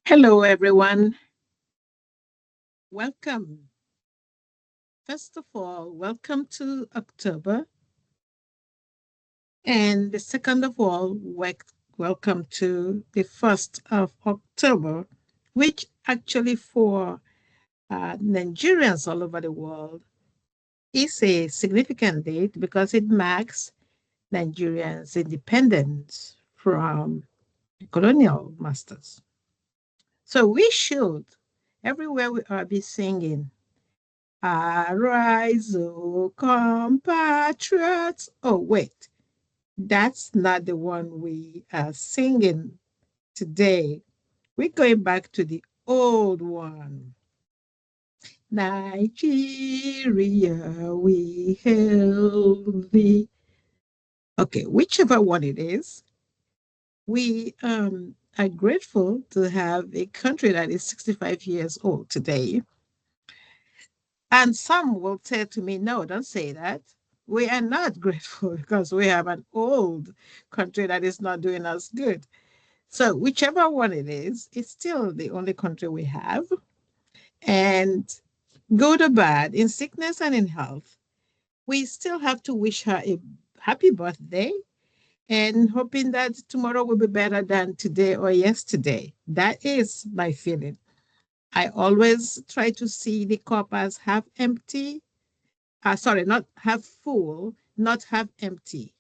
Hello, everyone. Welcome. First of all, welcome to October. And the second of all, welcome to the 1st of October, which actually for Nigerians all over the world is a significant date because it marks Nigerians' independence from colonial masters. So we should, everywhere we are, be singing Arise, O compatriots. Oh, wait, that's not the one we are singing today. We're going back to the old one. Nigeria, we hail thee. Okay, whichever one it is, we are grateful to have a country that is 65 years old today. And some will say to me, no, don't say that. We are not grateful because we have an old country that is not doing us good. So, whichever one it is, it's still the only country we have. And good or bad, in sickness and in health, we still have to wish her a happy birthday and hoping that tomorrow will be better than today or yesterday. That is my feeling. I always try to see the cup as half empty, sorry, not half full, not half empty.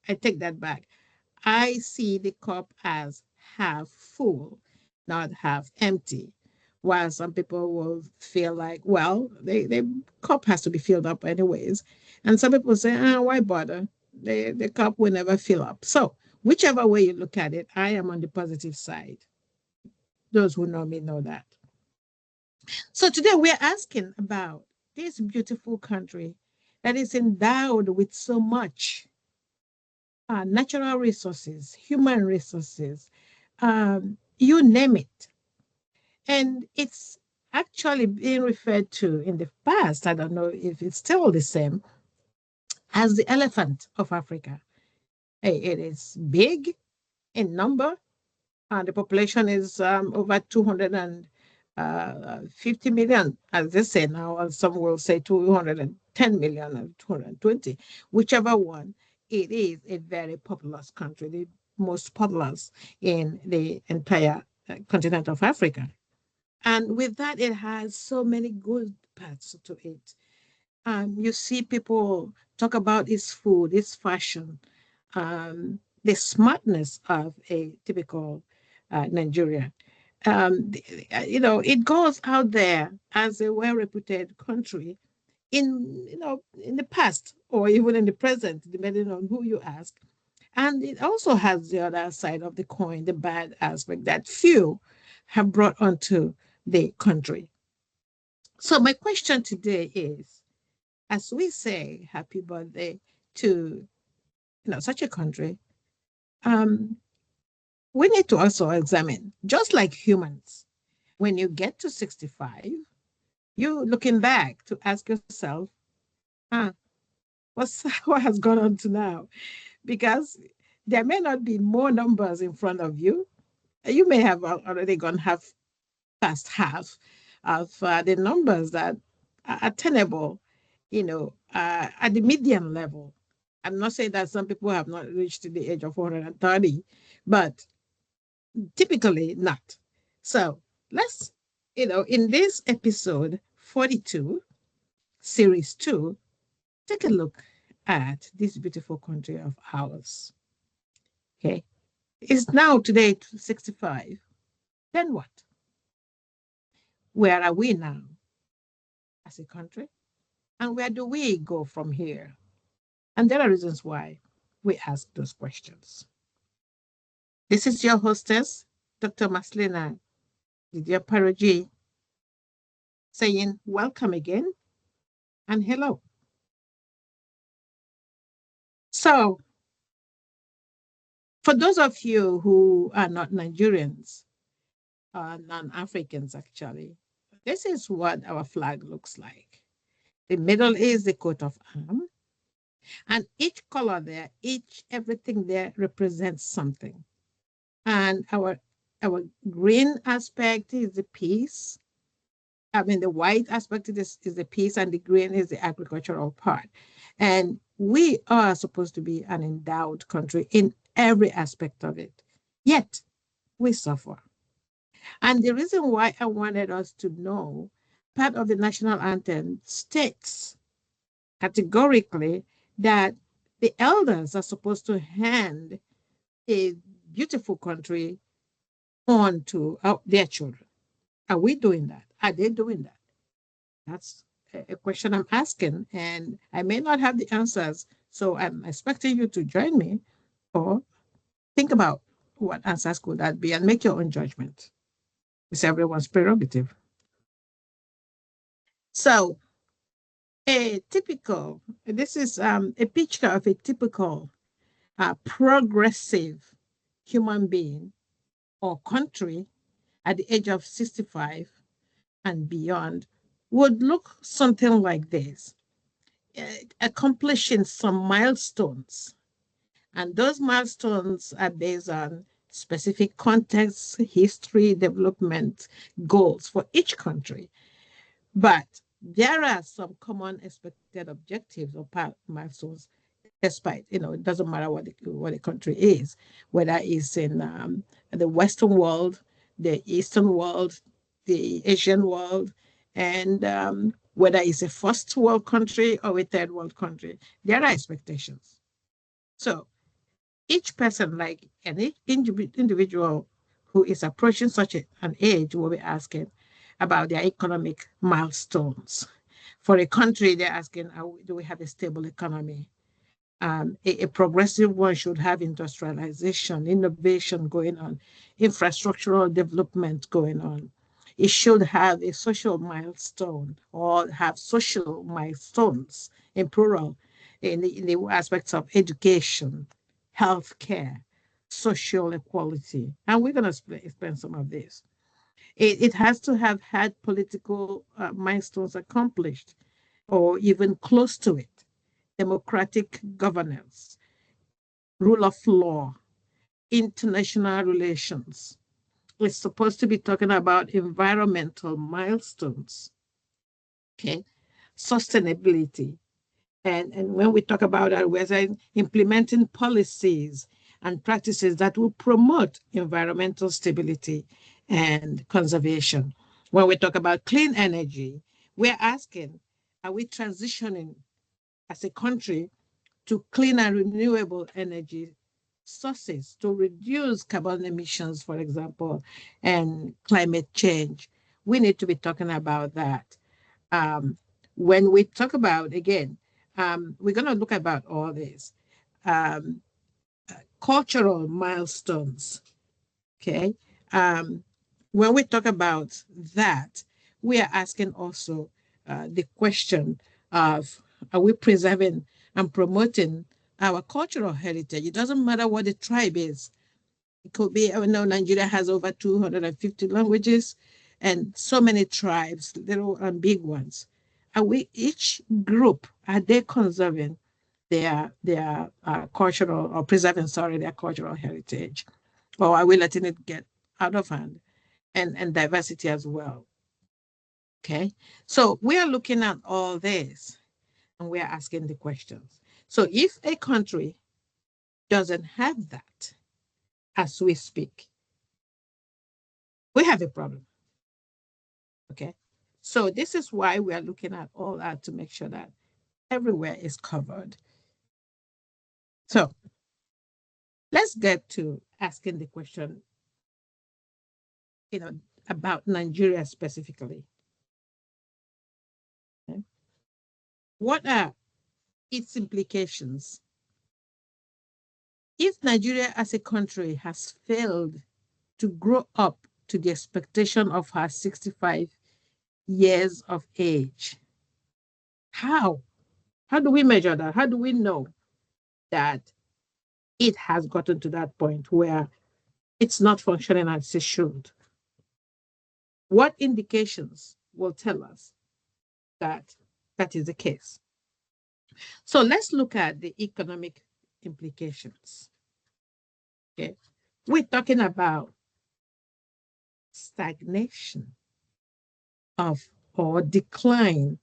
I take that back. I see the cup as half full, not half empty. While some people will feel like, well, the cup has to be filled up anyways. And some people say, why bother? The cup will never fill up. So, whichever way you look at it, I am on the positive side. Those who know me know that. So, today we're asking about this beautiful country that is endowed with so much natural resources, human resources, you name it. And it's actually being referred to in the past, I don't know if it's still the same, as the elephant of Africa. It is big in number. The population is over 250 million, as they say now, and some will say 210 million or 220, whichever one. It is a very populous country, the most populous in the entire continent of Africa. And with that, it has so many good parts to it. You see people talk about its food, its fashion, the smartness of a typical Nigerian. It goes out there as a well-reputed country in the past or even in the present, depending on who you ask. And it also has the other side of the coin, the bad aspect that few have brought onto the country. So my question today is, as we say happy birthday to such a country, um, we need to also examine, just like humans, when you get to 65, you looking back to ask yourself, ah, what has gone on to now? Because there may not be more numbers in front of you. You may have already gone half past half of the numbers that are attainable, at the median level. I'm not saying that some people have not reached the age of 430, but typically not. So let's, in this episode 42, series 2, take a look at this beautiful country of ours. Okay. It's now today 65. Then what? Where are we now as a country? And where do we go from here? And there are reasons why we ask those questions. This is your hostess, Dr. Maslina M.OPARAOJI, saying welcome again and hello. So, for those of you who are not Nigerians, non-Africans actually, this is what our flag looks like. The middle is the coat of arms, and each color there, everything there represents something. And our Our green aspect is the peace. I mean, the white aspect is the peace, and the green is the agricultural part. And we are supposed to be an endowed country in every aspect of it. Yet, we suffer. And the reason why I wanted us to know, part of the national anthem states categorically that the elders are supposed to hand a beautiful country on to their children. Are we doing that? Are they doing that? That's a question I'm asking, and I may not have the answers. So I'm expecting you to join me or think about what answers could that be and make your own judgment. It's everyone's prerogative. So this is a picture of a typical progressive human being or country at the age of 65 and beyond would look something like this, accomplishing some milestones. And those milestones are based on specific context, history, development goals for each country. But there are some common expected objectives or milestones, despite, it doesn't matter what the country is, whether it's in the Western world, the Eastern world, the Asian world, and whether it's a first world country or a third world country, there are expectations. So each person, like any individual who is approaching such an age, will be asking about their economic milestones. For a country, they're asking, do we have a stable economy? A progressive one should have industrialization, innovation going on, infrastructural development going on. It should have a social milestone or have social milestones in plural in the aspects of education, healthcare, social equality. And we're going to explain some of this. It has to have had political milestones accomplished or even close to it: democratic governance, rule of law, international relations. It's supposed to be talking about environmental milestones, okay? Sustainability. And when we talk about that, we're saying implementing policies and practices that will promote environmental stability and conservation. When we talk about clean energy, we're asking, are we transitioning as a country to clean and renewable energy sources to reduce carbon emissions, for example, and climate change? We need to be talking about that. Um, when we talk about, again, we're going to look about all this. Um, Cultural milestones, okay? Um, when we talk about that, we are asking also the question of, are we preserving and promoting our cultural heritage? It doesn't matter what the tribe is. It could be, I know Nigeria has over 250 languages and so many tribes, little and big ones. Are we, each group, are they conserving their cultural, or preserving, sorry, their cultural heritage? Or are we letting it get out of hand? And diversity as well. Okay. So we are looking at all this and we are asking the questions. So if a country doesn't have that as we speak, we have a problem. Okay. So this is why we are looking at all that to make sure that everywhere is covered. So let's get to asking the question, you know, about Nigeria specifically. Okay? What are its implications if Nigeria as a country has failed to grow up to the expectation of her 65 years of age? How? How do we measure that? How do we know that it has gotten to that point where it's not functioning as it should? What indications will tell us that that is the case? So let's look at the economic implications. Okay. We're talking about stagnation of or decline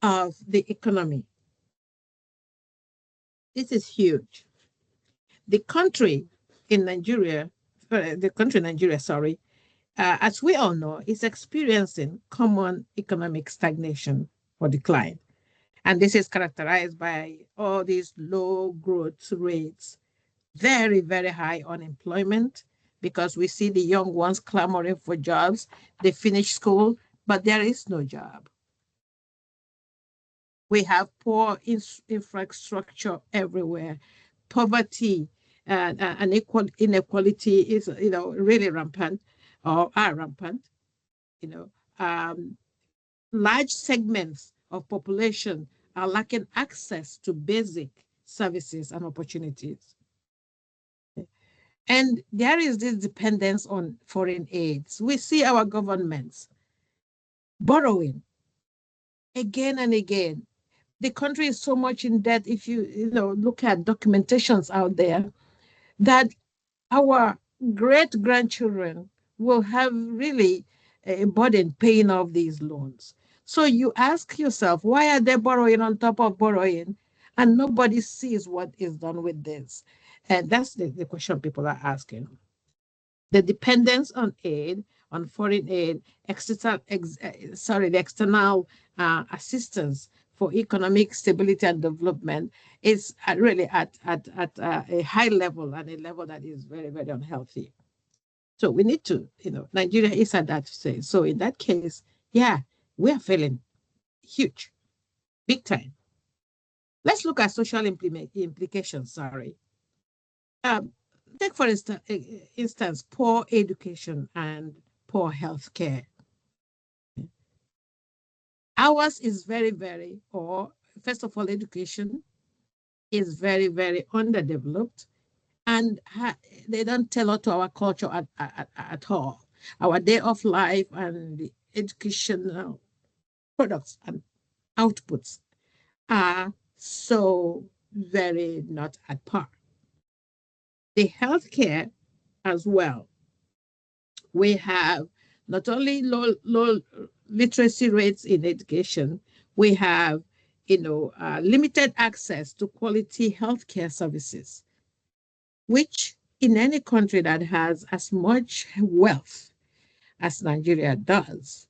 of the economy. This is huge. The country in Nigeria, sorry, as we all know, is experiencing common economic stagnation or decline. And this is characterized by all these low growth rates, very, very high unemployment, because we see the young ones clamoring for jobs. They finish school, but there is no job. We have poor infrastructure everywhere. Poverty and inequality is, really rampant or are rampant. You know, large segments of population are lacking access to basic services and opportunities. And there is this dependence on foreign aids. We see our governments borrowing again and again. The country is so much in debt, if you look at documentations out there, that our great grandchildren will have really a burden paying off these loans. So you ask yourself, why are they borrowing on top of borrowing and nobody sees what is done with this? And that's the question people are asking. The dependence on aid, on foreign aid, the external assistance for economic stability and development is really at a high level and a level that is very, very unhealthy. So we need to, Nigeria is at that stage. So in that case, yeah, we are failing huge, big time. Let's look at social implications, sorry. Um, Take, for instance, poor education and poor health care. Ours is very, very, or first of all, education is very, very underdeveloped, and they don't tailor to our culture at all. Our day of life and the educational products and outputs are so very not at par. The healthcare as well, we have not only low literacy rates in education, we have limited access to quality healthcare services, which in any country that has as much wealth as Nigeria does,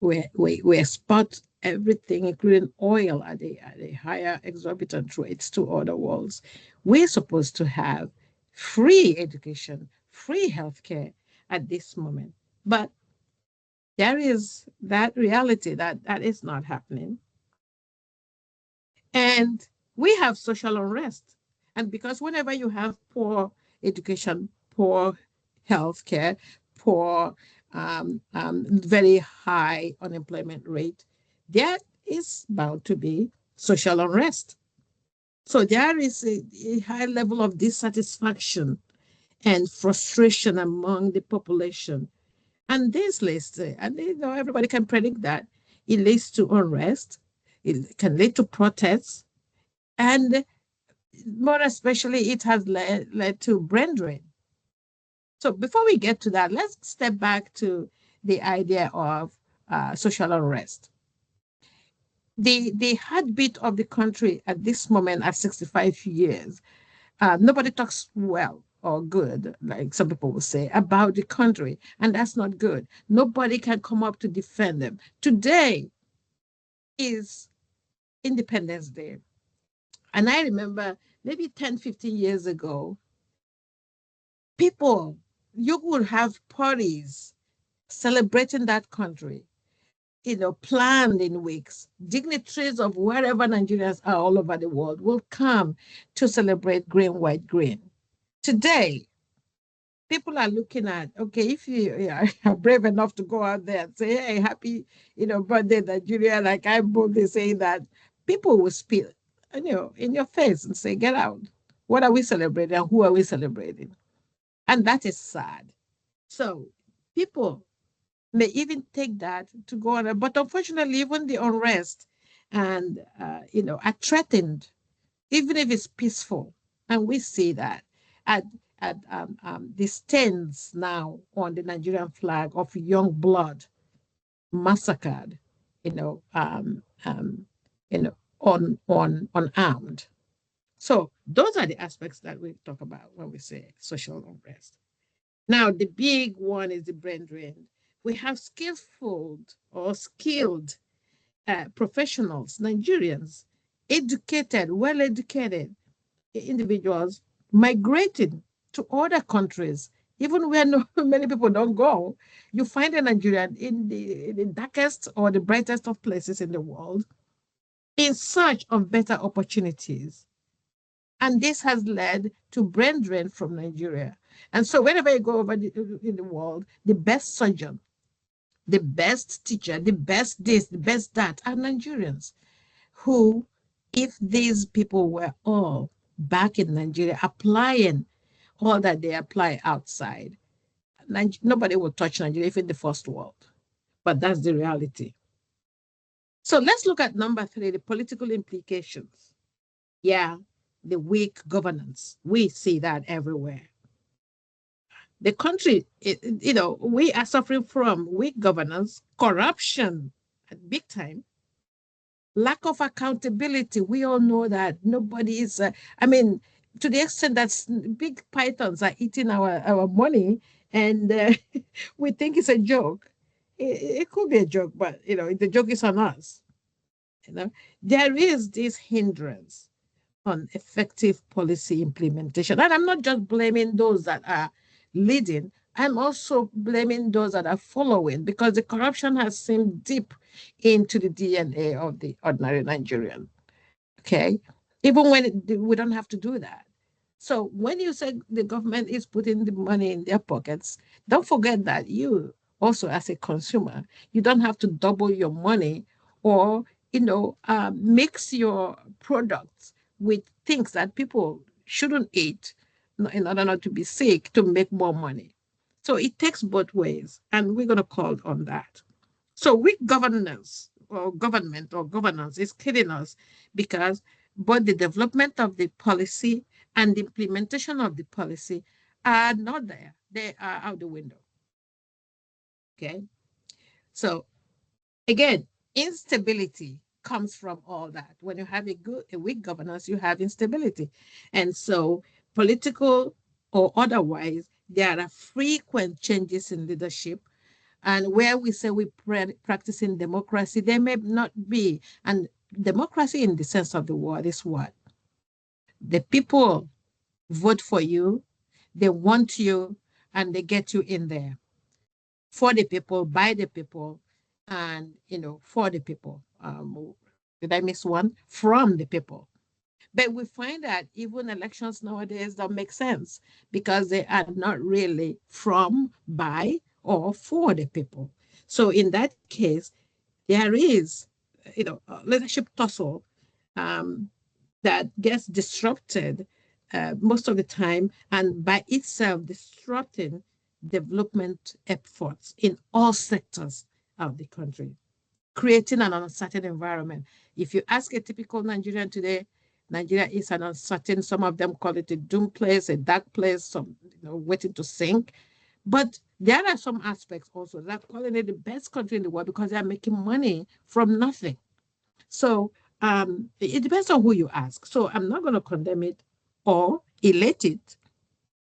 we export everything, including oil, at a higher exorbitant rates to other worlds. We're supposed to have free education, free healthcare at this moment. But there is that reality that is not happening. And we have social unrest. And because whenever you have poor education, poor healthcare, poor, very high unemployment rate, there is bound to be social unrest. So there is a high level of dissatisfaction and frustration among the population. And this leads, and everybody can predict that it leads to unrest, it can lead to protests, and more especially, it has led to brain drain. So before we get to that, let's step back to the idea of social unrest. The heartbeat of the country at this moment at 65 years, nobody talks well or good, like some people will say, about the country, and that's not good. Nobody can come up to defend them. Today is Independence Day. And I remember maybe 10, 15 years ago, people, you would have parties celebrating that country, planned in weeks. Dignitaries of wherever Nigerians are all over the world will come to celebrate green, white, green. Today, people are looking at, okay, if you are brave enough to go out there and say, hey, happy, birthday, Nigeria, like I'm boldly saying that, people will spit, in your face and say, get out. What are we celebrating and who are we celebrating? And that is sad. So people may even take that to go on. But unfortunately, even the unrest and, are threatened, even if it's peaceful. And we see that. at the stains now on the Nigerian flag of young blood massacred, you know, you know, unarmed. So those are the aspects that we talk about when we say social unrest. Now, the big one is the brain drain. We have skillful or skilled professionals, Nigerians, educated, well educated individuals migrating to other countries, even where no, many people don't go. You find a Nigerian in the darkest or the brightest of places in the world in search of better opportunities. And this has led to brain drain from Nigeria. And so whenever you go over in the world, the best surgeon, the best teacher, the best this, the best that are Nigerians who, if these people were all back in Nigeria applying all that they apply outside, nobody will touch Nigeria, even the first world. But that's the reality. So let's look at number 3, the political implications. Yeah, the weak governance. We see that everywhere. The country, we are suffering from weak governance, corruption at big time, lack of accountability. We all know that nobody is, I mean, to the extent that big pythons are eating our money and we think it's a joke. It could be a joke, but, the joke is on us. There is this hindrance on effective policy implementation. And I'm not just blaming those that are leading, I'm also blaming those that are following because the corruption has seemed deep into the DNA of the ordinary Nigerian. Okay. Even when we don't have to do that. So when you say the government is putting the money in their pockets, don't forget that you also, as a consumer, you don't have to double your money or mix your products with things that people shouldn't eat in order not to be sick to make more money. So it takes both ways, and we're going to call on that. So weak governance or government or governance is killing us because both the development of the policy and the implementation of the policy are not there. They are out the window. Okay. So again, instability comes from all that. When you have a weak governance, you have instability. And so political or otherwise, there are frequent changes in leadership. And where we say we practicing democracy, there may not be. And democracy in the sense of the word is what? The people vote for you, they want you, and they get you in there for the people, by the people, and for the people. Did I miss one? From the people. But we find that even elections nowadays don't make sense because they are not really from, by, or for the people. So in that case, there is, leadership tussle um, that gets disrupted most of the time, and by itself disrupting development efforts in all sectors of the country, creating an uncertain environment. If you ask a typical Nigerian today, Nigeria is an uncertain, some of them call it a doom place, a dark place, some waiting to sink. But there are some aspects also that are calling it the best country in the world because they are making money from nothing. So it depends on who you ask. So I'm not going to condemn it or elate it,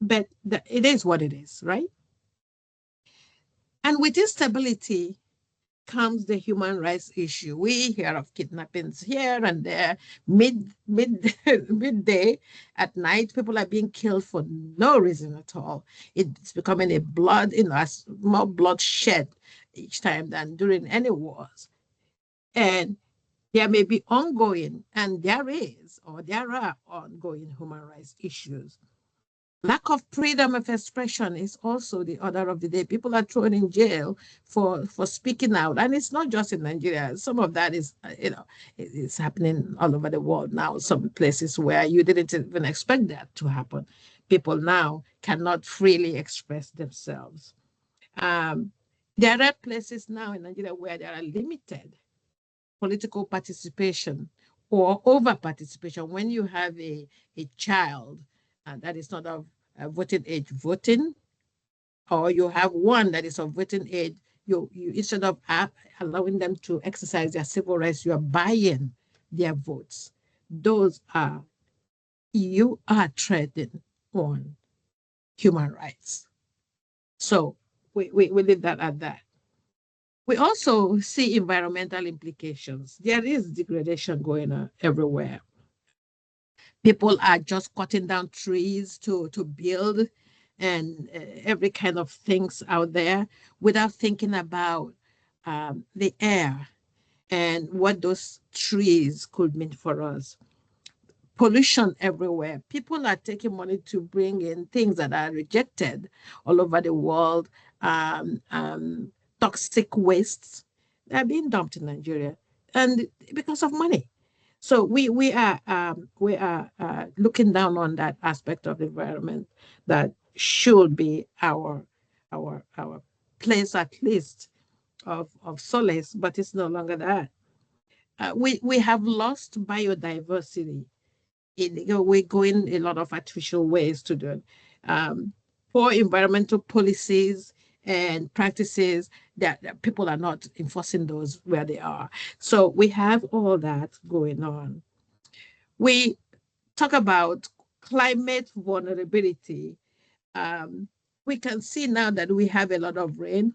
but it is what it is, right? And with instability comes the human rights issue. We hear of kidnappings here and there, midday at night. People are being killed for no reason at all. It's becoming a more bloodshed each time than during any wars. And there may be ongoing, and there are ongoing human rights issues. Lack of freedom of expression is also the order of the day. People are thrown in jail for speaking out. And it's not just in Nigeria. Some of that is, it's happening all over the world now, some places where you didn't even expect that to happen. People now cannot freely express themselves. Um, there are places now in Nigeria where there are limited political participation or over participation when you have a child that is not of voting age voting, or you have one that is of voting age, you instead of allowing them to exercise their civil rights, you are buying their votes. Those are, you are treading on human rights. So we leave that at that. We also see environmental implications. There is degradation going on everywhere. People are just cutting down trees to build, and every kind of things out there without thinking about the air and what those trees could mean for us. Pollution everywhere. People are taking money to bring in things that are rejected all over the world. Um, um, Toxic wastes, they're being dumped in Nigeria, and because of money. So we are looking down on that aspect of the environment that should be our place, at least of solace, but it's no longer that. We have lost biodiversity. We're going a lot of artificial ways to do it. Um, Poor environmental policies and practices that people are not enforcing those where they are. So we have all that going on. We talk about climate vulnerability. um, we can see now that we have a lot of rain.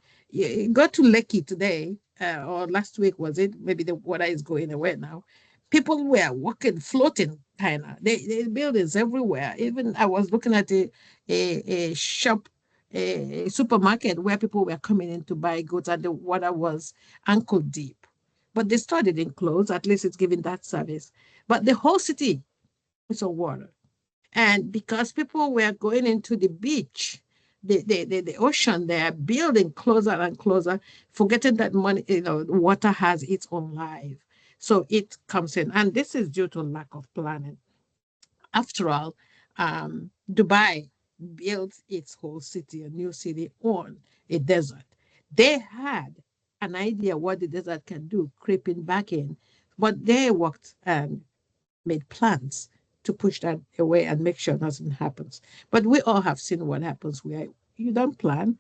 Go to Lekki today, or last week was it? Maybe the water is going away now. People were walking, floating, kind of. They buildings everywhere. Even I was looking at a shop, a supermarket where people were coming in to buy goods, and the water was ankle deep. But the store didn't close. At least it's giving that service. But the whole city is on water. And because people were going into the beach, the ocean, they're building closer and closer, forgetting that money, water has its own life. So it comes in. And this is due to lack of planning. After all, Dubai built its whole city, a new city, on a desert. They had an idea what the desert can do, creeping back in, but they worked and made plans to push that away and make sure nothing happens. But we all have seen what happens where you don't plan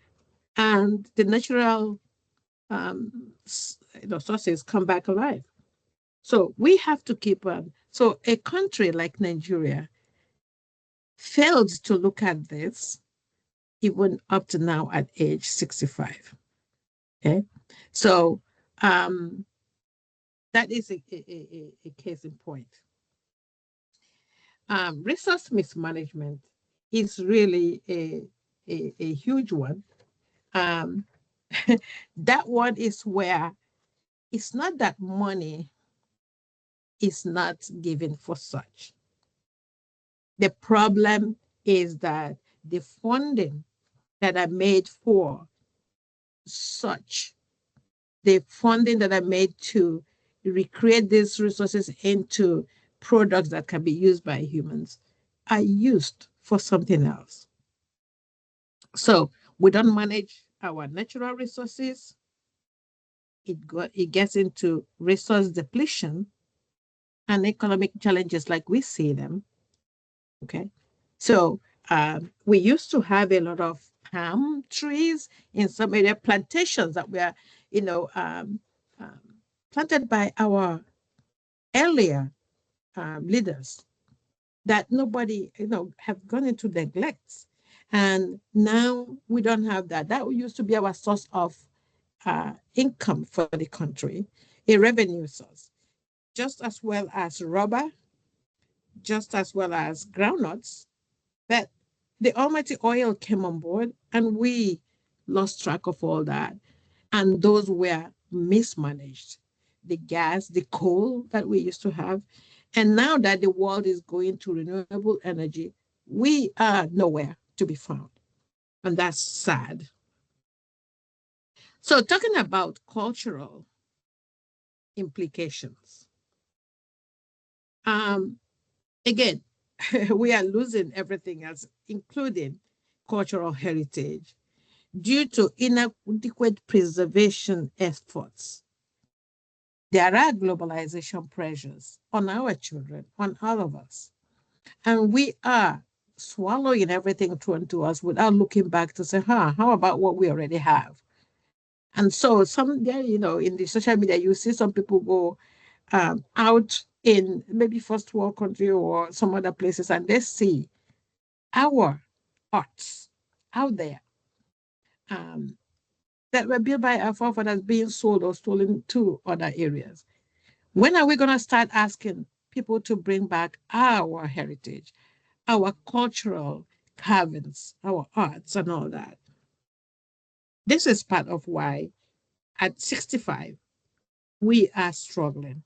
and the natural sources come back alive. So we have to keep on. So a country like Nigeria failed to look at this even up to now at age 65. Okay. So um, that is a case in point. Resource mismanagement is really a huge one. Um, that one is where it's not that money is not given for such. The problem is that the funding that are made for such, the funding that are made to recreate these resources into products that can be used by humans, are used for something else. So we don't manage our natural resources. It gets into resource depletion and economic challenges like we see them. Okay. So we used to have a lot of palm trees in some area, plantations that were, you know, um, um, planted by our earlier leaders that nobody, have gone into neglect. And now we don't have that. That used to be our source of income for the country, a revenue source, just as well as rubber, just as well as groundnuts. But the almighty oil came on board and we lost track of all that. And those were mismanaged. The gas, the coal that we used to have. And now that the world is going to renewable energy, we are nowhere to be found. And that's sad. So, talking about cultural implications, um, again, we are losing everything else, including cultural heritage, due to inadequate preservation efforts. There are globalization pressures on our children, on all of us. And we are swallowing everything thrown to us without looking back to say, how about what we already have? And so some there, in the social media, you see some people go out in maybe first world country or some other places, and they see our arts out there um, that were built by our forefathers being sold or stolen to other areas. When are we going to start asking people to bring back our heritage, our cultural carvings, our arts, and all that? This is part of why at 65, we are struggling.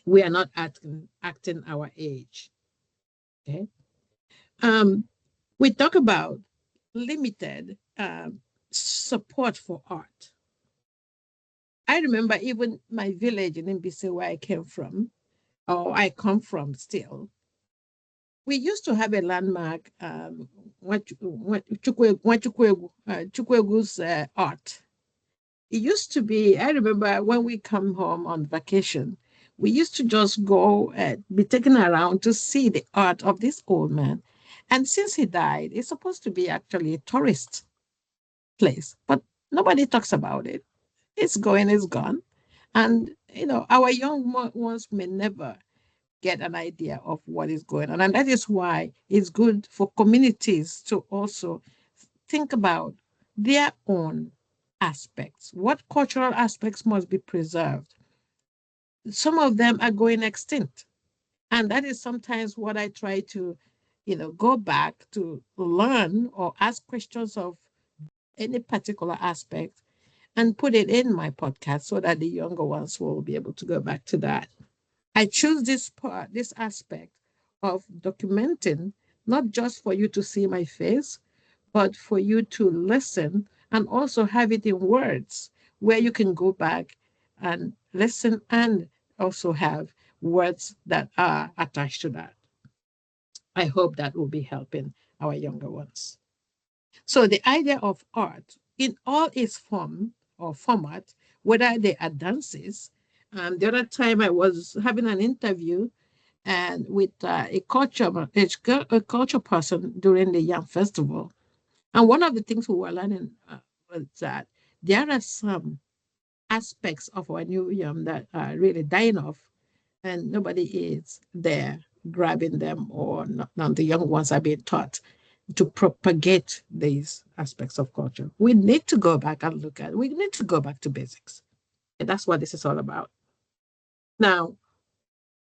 We are not acting our age. Okay. Um, we talk about limited support for art. I remember even my village in Mbise where I came from, or I come from still, we used to have a landmark, Chukwegu's art. It used to be, I remember when we come home on vacation, we used to just go be taken around to see the art of this old man. And since he died, it's supposed to be actually a tourist place, but nobody talks about it. It's going, it's gone. And, our young ones may never get an idea of what is going on. And that is why it's good for communities to also think about their own aspects. What cultural aspects must be preserved? Some of them are going extinct. And that is sometimes what I try to, go back to learn or ask questions of any particular aspect and put it in my podcast so that the younger ones will be able to go back to that. I choose this part, this aspect of documenting, not just for you to see my face, but for you to listen and also have it in words where you can go back and listen and also have words that are attached to that. I hope that will be helping our younger ones. So the idea of art in all its form or format, whether they are dances. The other time I was having an interview and with a culture person during the Young Festival. And one of the things we were learning was that there are some aspects of our new yam that are really dying off, and nobody is there grabbing them, or not, none the young ones are being taught to propagate these aspects of culture. We need to go back and look at it. We need to go back to basics. And that's what this is all about. Now,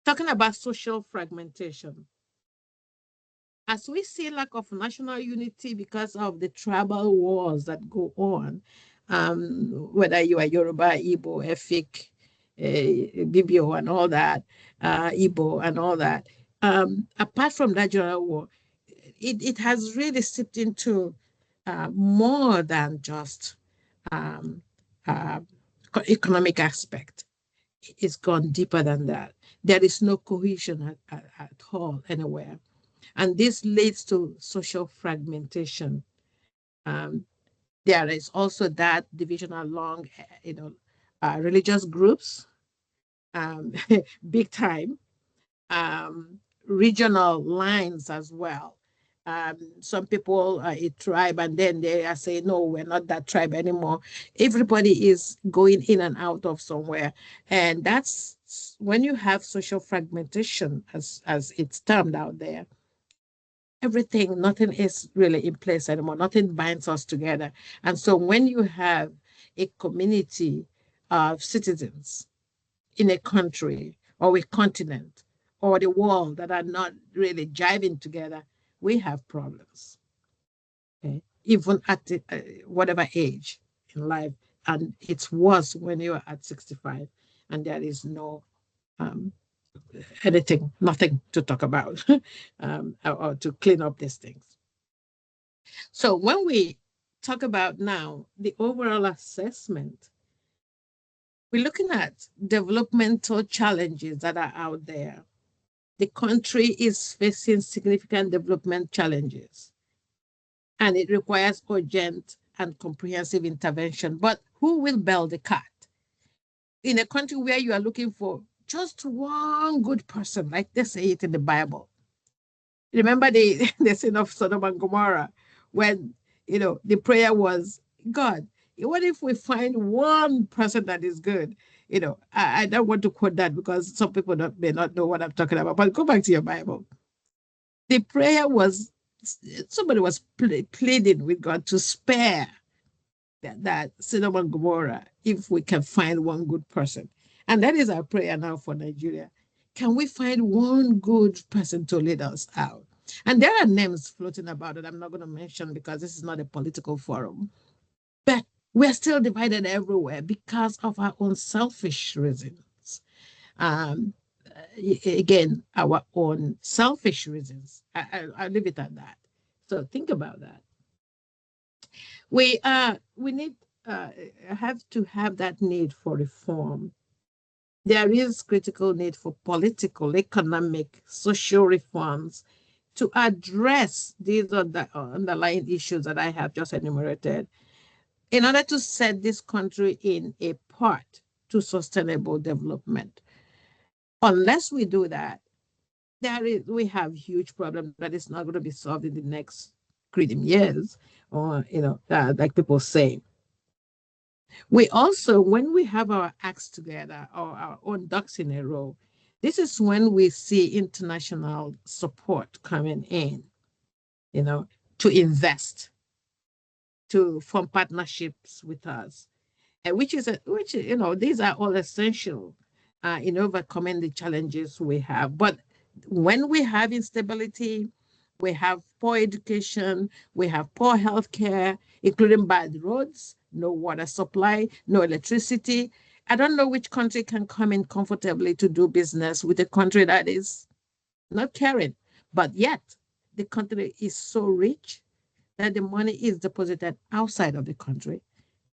talking about social fragmentation, as we see lack of national unity because of the tribal wars that go on, whether you are Yoruba, Igbo, Efik, Bibio, and all that, Igbo, and all that, apart from that general war, it has really seeped into more than just um, uh, economic aspect. It's gone deeper than that. There is no cohesion at all anywhere. And this leads to social fragmentation. Um, there is also that division along, religious groups, um, big time, regional lines as well. Some people are a tribe and then they are saying, no, we're not that tribe anymore. Everybody is going in and out of somewhere. And that's when you have social fragmentation, as it's termed out there, everything, nothing is really in place anymore. Nothing binds us together. And so when you have a community of citizens in a country or a continent or the world that are not really jiving together, we have problems. Okay? Even at whatever age in life. And it's worse when you are at 65 and there is no um, anything, nothing to talk about or to clean up these things. So when we talk about now the overall assessment, we're looking at developmental challenges that are out there. The country is facing significant development challenges, and it requires urgent and comprehensive intervention. But who will bail the cat? In a country where you are looking for just one good person, like they say it in the Bible, Remember the sin of Sodom and Gomorrah when, the prayer was, God, what if we find one person that is good? I don't want to quote that because some people may not know what I'm talking about, but go back to your Bible. The prayer was, somebody was pleading with God to spare that Sodom and Gomorrah if we can find one good person. And that is our prayer now for Nigeria. Can we find one good person to lead us out? And there are names floating about it I'm not going to mention because this is not a political forum. But we're still divided everywhere because of our own selfish reasons. Um, Again, our own selfish reasons. I'll leave it at that. So think about that. We need have to have that need for reform. There is critical need for political, economic, social reforms to address these underlying issues that I have just enumerated in order to set this country in a path to sustainable development. Unless we do that, we have huge problem that is not going to be solved in the next 3 years, or like people say. We also, when we have our acts together or our own ducks in a row, this is when we see international support coming in, you know, to invest, to form partnerships with us, which these are all essential in overcoming the challenges we have. But when we have instability, we have poor education, we have poor healthcare, including bad roads, no water supply, no electricity. I don't know which country can come in comfortably to do business with a country that is not caring. But yet, the country is so rich that the money is deposited outside of the country.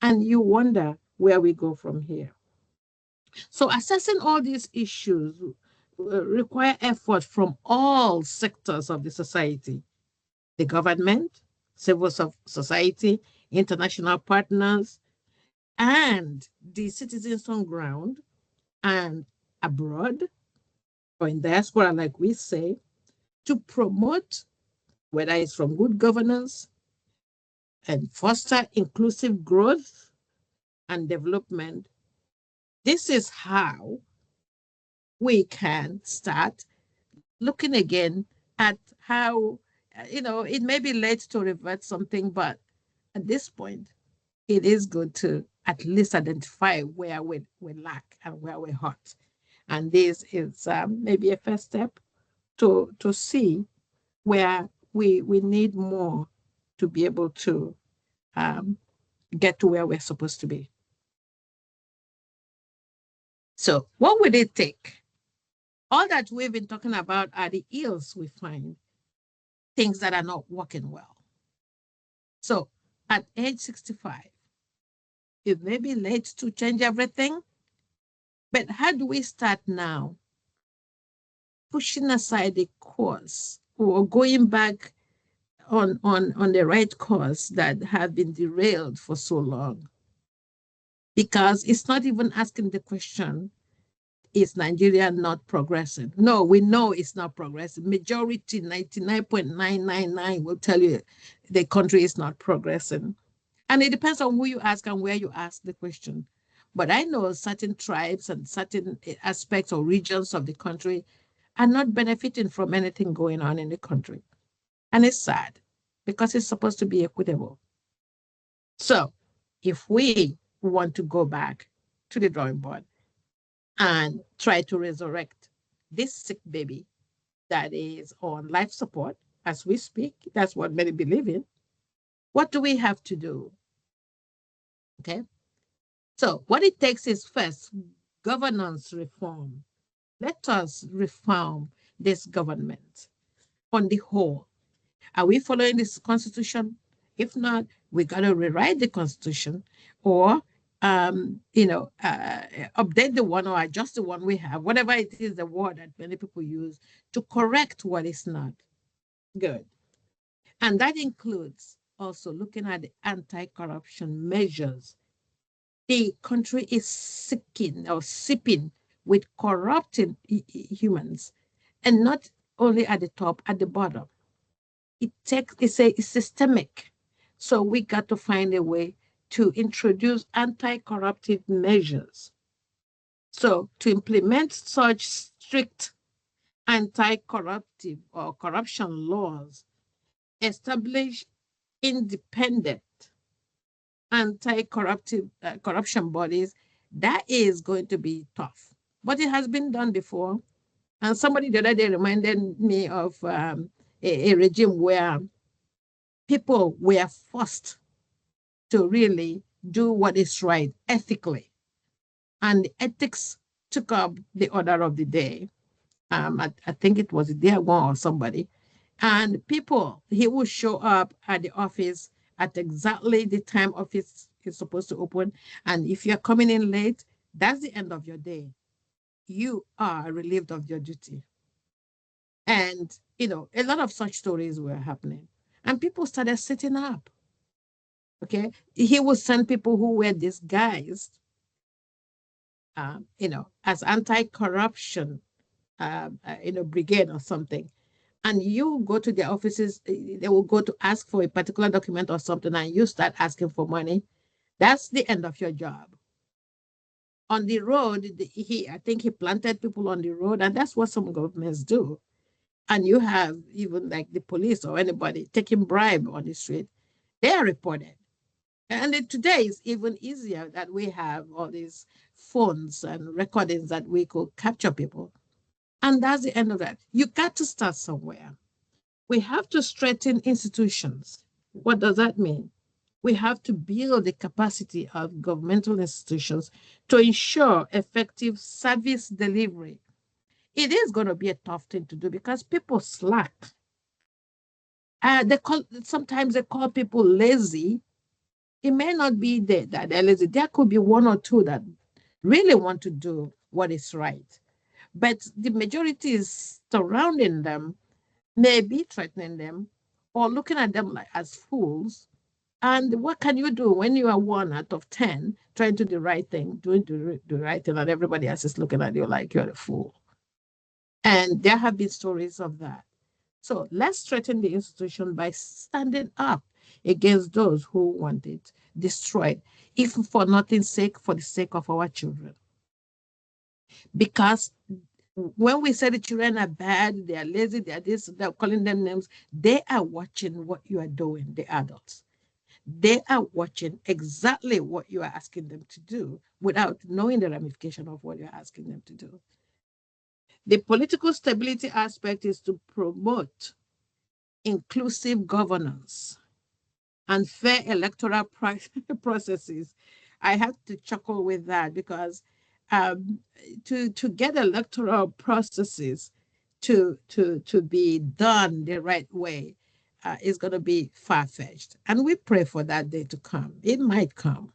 And you wonder where we go from here. So assessing all these issues require effort from all sectors of the society, the government, civil society, international partners, and the citizens on ground and abroad or in diaspora, like we say, to promote, whether it's from good governance and foster inclusive growth and development. This is how we can start looking again at how, it may be late to revert something, but at this point, it is good to at least identify where we lack and where we're hot. And this is maybe a first step to see where we need more to be able to um, get to where we're supposed to be. So what would it take? All that we've been talking about are the ills we find, things that are not working well. So at age 65, it may be late to change everything, but how do we start now? Pushing aside the course or going back on the right course that have been derailed for so long. Because it's not even asking the question, is Nigeria not progressing? No, we know it's not progressing. Majority, 99.999 will tell you the country is not progressing. And it depends on who you ask and where you ask the question. But I know certain tribes and certain aspects or regions of the country are not benefiting from anything going on in the country. And it's sad because it's supposed to be equitable. So if we want to go back to the drawing board and try to resurrect this sick baby that is on life support as we speak, that's what many believe in, what do we have to do? Okay. So what it takes is first governance reform. Let us reform this government on the whole. Are we following this constitution? If not, we got to rewrite the constitution or, update the one or adjust the one we have, whatever it is, the word that many people use to correct what is not good. And that includes also looking at the anti-corruption measures. The country is seeking or sipping with corrupted humans, and not only at the top, at the bottom. It's systemic. So we got to find a way to introduce anti-corruptive measures. So to implement such strict anti-corruptive or corruption laws, establish independent anti-corruptive corruption bodies, that is going to be tough. But it has been done before. And somebody the other day reminded me of a regime where people were forced to really do what is right ethically. And ethics took up the order of the day. I think it was Day One or somebody. And people, he will show up at the office at exactly the time office is supposed to open. And if you're coming in late, that's the end of your day. You are relieved of your duty. And, a lot of such stories were happening. And people started sitting up. Okay. He would send people who were disguised, as anti-corruption, brigade or something. And you go to their offices, they will go to ask for a particular document or something, and you start asking for money. That's the end of your job. On the road, I think he planted people on the road, and that's what some governments do. And you have even like the police or anybody taking bribe on the street, they are reported. And today is even easier that we have all these phones and recordings that we could capture people. And that's the end of that. You got to start somewhere. We have to strengthen institutions. What does that mean? We have to build the capacity of governmental institutions to ensure effective service delivery. It is going to be a tough thing to do because people slack. Sometimes they call people lazy. It may not be that they're lazy. There could be one or two that really want to do what is right. But the majority is surrounding them, may be threatening them, or looking at them like as fools. And what can you do when you are 1 out of 10 trying to do the right thing, doing the right thing, and everybody else is looking at you like you're a fool? And there have been stories of that. So let's strengthen the institution by standing up against those who want it destroyed, if for nothing's sake, for the sake of our children. Because when we say the children are bad, they are lazy, they are this, they're calling them names, they are watching what you are doing, the adults. They are watching exactly what you are asking them to do without knowing the ramification of what you're asking them to do. The political stability aspect is to promote inclusive governance and fair electoral processes. I have to chuckle with that because um, to get electoral processes to be done the right way is going to be far-fetched. And we pray for that day to come. It might come.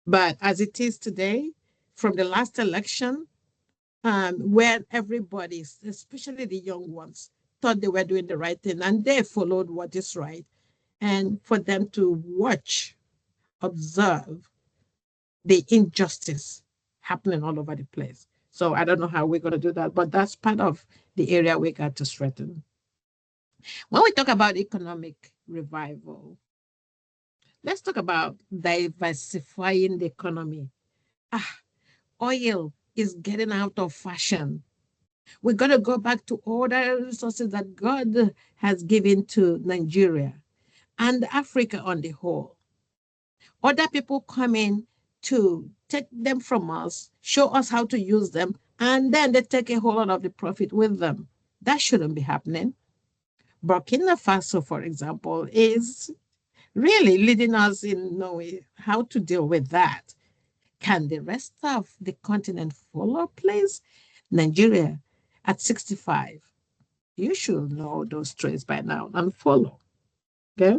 But as it is today, from the last election, where everybody, especially the young ones, thought they were doing the right thing and they followed what is right. And for them to watch, observe the injustice happening all over the place. So I don't know how we're going to do that, but that's part of the area we got to strengthen. When we talk about economic revival, let's talk about diversifying the economy. Ah, oil is getting out of fashion. We're going to go back to all the resources that God has given to Nigeria and Africa on the whole. Other people come in to take them from us, show us how to use them, and then they take a whole lot of the profit with them. That shouldn't be happening. Burkina Faso, for example, is really leading us in knowing how to deal with that. Can the rest of the continent follow, please? Nigeria at 65. You should know those traits by now and follow. Okay.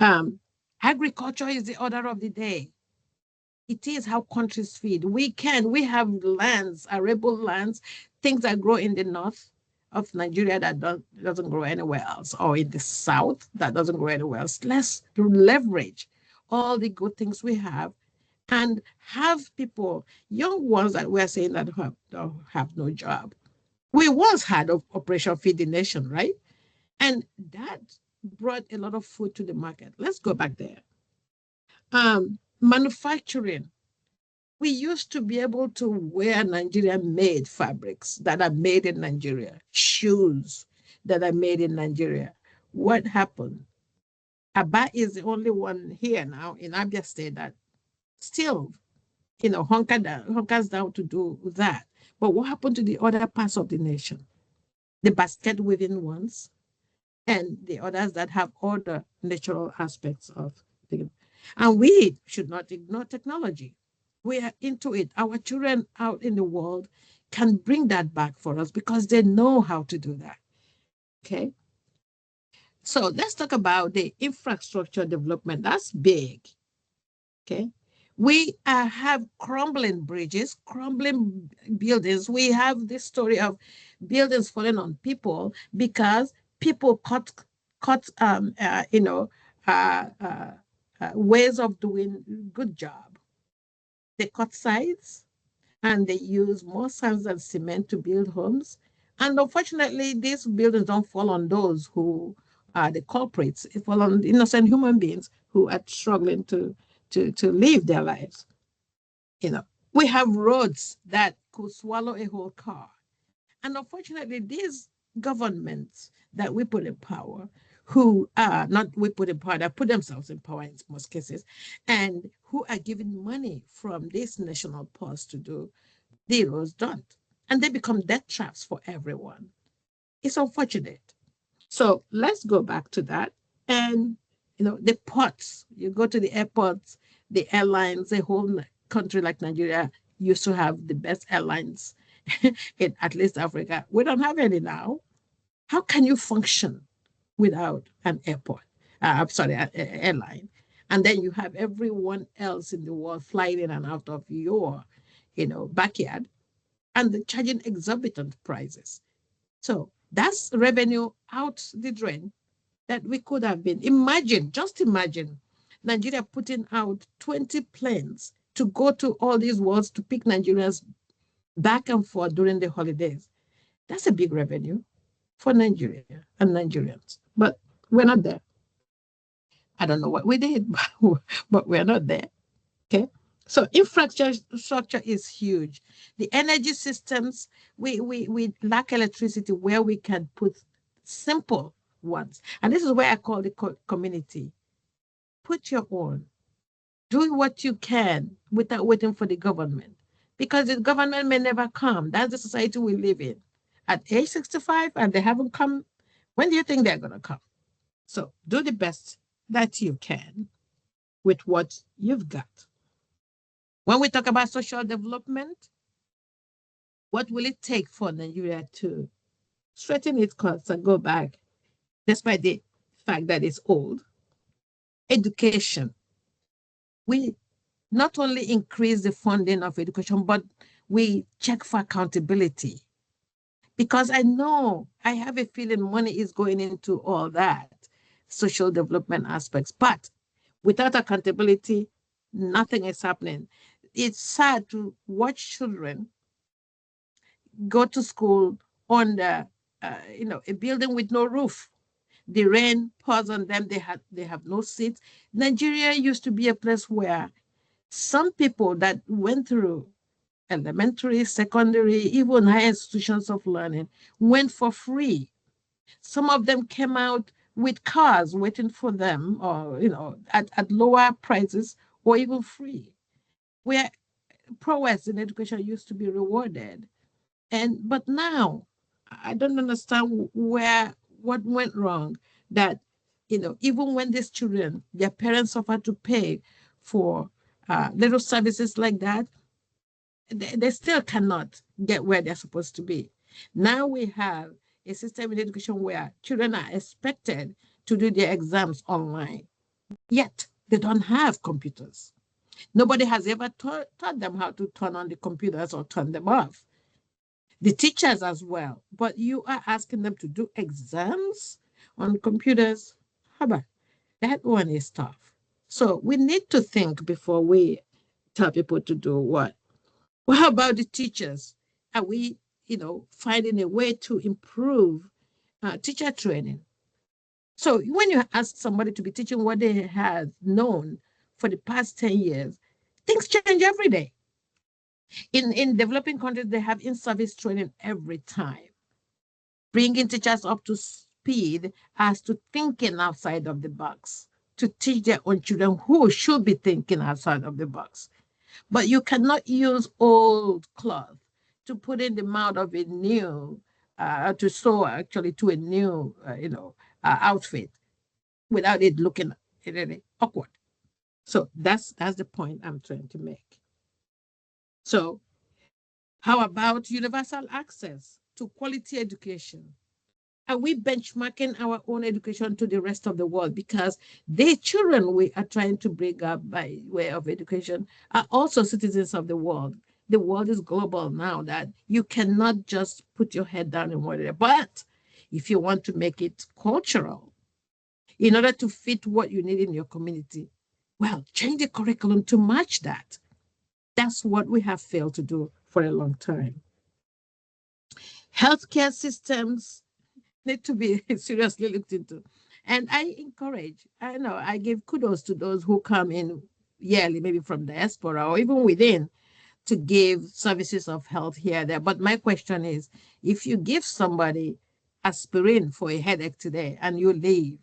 Um, Agriculture is the order of the day. It is how countries feed. We have lands, arable lands, things that grow in the north of Nigeria that doesn't grow anywhere else, or in the south that doesn't grow anywhere else. Let's leverage all the good things we have and have people, young ones that we're saying that have no job. We once had Operation Feed the Nation, right? And that brought a lot of food to the market. Let's go back there. Manufacturing. We used to be able to wear Nigerian made fabrics that are made in Nigeria, shoes that are made in Nigeria. What happened? Aba is the only one here now in Abia State that still, hunkers down to do that. But what happened to the other parts of the nation? The basket weaving ones and the others that have other natural aspects of the. And we should not ignore technology. We are into it. Our children out in the world can bring that back for us because they know how to do that. Okay. So let's talk about the infrastructure development. That's big. Okay. We have crumbling bridges, crumbling buildings. We have this story of buildings falling on people because people cut uh, uh, ways of doing good job. They cut sides and they use more sand than cement to build homes. And unfortunately, these buildings don't fall on those who are the culprits. It fall on innocent human beings who are struggling to live their lives. You know, we have roads that could swallow a whole car. And unfortunately, these governments that we put in power, who are not we put in power, that put themselves in power in most cases, and who are giving money from this national purse to do, the roads don't. And they become death traps for everyone. It's unfortunate. So let's go back to that. And, the ports, you go to the airports, the airlines, the whole country like Nigeria used to have the best airlines in at least Africa. We don't have any now. How can you function without an airport? I'm sorry, an airline. And then you have everyone else in the world flying in and out of your, backyard, and they're charging exorbitant prices. So that's revenue out the drain that we could have been. Just imagine Nigeria putting out 20 planes to go to all these worlds to pick Nigerians back and forth during the holidays. That's a big revenue for Nigeria and Nigerians. But we're not there. I don't know what we did, but we're not there. Okay. So infrastructure is huge. The energy systems, we lack electricity where we can put simple ones. And this is where I call the community. Put your own. Do what you can without waiting for the government. Because the government may never come. That's the society we live in. At age 65 and they haven't come, when do you think they're going to come? So do the best that you can with what you've got. When we talk about social development, what will it take for Nigeria to straighten its course and go back, despite the fact that it's old? Education. We not only increase the funding of education, but we check for accountability. Because I have a feeling money is going into all that social development aspects. But without accountability, nothing is happening. It's sad to watch children go to school on a building with no roof. The rain pours on them. They have no seats. Nigeria used to be a place where some people that went through elementary, secondary, even higher institutions of learning went for free. Some of them came out with cars waiting for them, or at lower prices, or even free. Where prowess in education used to be rewarded. But now I don't understand what went wrong, that even when these children, their parents offer to pay for little services like that, they still cannot get where they're supposed to be. Now we have a system in education where children are expected to do their exams online, yet they don't have computers. Nobody has ever taught them how to turn on the computers or turn them off. The teachers as well. But you are asking them to do exams on computers. How about that? One is tough. So we need to think before we tell people to do what. Well, how about the teachers? Are we, finding a way to improve teacher training? So when you ask somebody to be teaching what they have known for the past 10 years, things change every day. In developing countries, they have in-service training every time, bringing teachers up to speed as to thinking outside of the box, to teach their own children who should be thinking outside of the box. But you cannot use old cloth to put in the mouth of a new, to sew actually to a new, outfit without it looking really awkward. So that's the point I'm trying to make. So how about universal access to quality education? Are we benchmarking our own education to the rest of the world? Because the children we are trying to bring up by way of education are also citizens of the world. The world is global now that you cannot just put your head down in one area. But if you want to make it cultural, in order to fit what you need in your community, well, change the curriculum to match that. That's what we have failed to do for a long time. Healthcare systems need to be seriously looked into. And I know, I give kudos to those who come in yearly, maybe from diaspora or even within, to give services of health here there. But my question is, if you give somebody aspirin for a headache today and you leave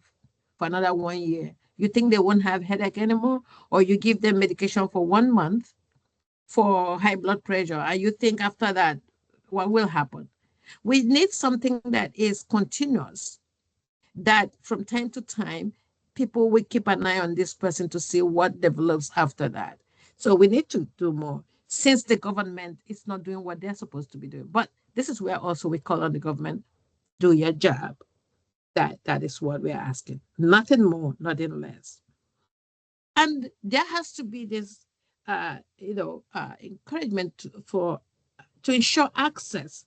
for another 1 year, you think they won't have headache anymore? Or you give them medication for 1 month for high blood pressure, and you think after that, what will happen? We need something that is continuous, that from time to time, people will keep an eye on this person to see what develops after that. So we need to do more since the government is not doing what they're supposed to be doing. But this is where also we call on the government, do your job. That is what we're asking. Nothing more, nothing less. And there has to be this, encouragement to ensure access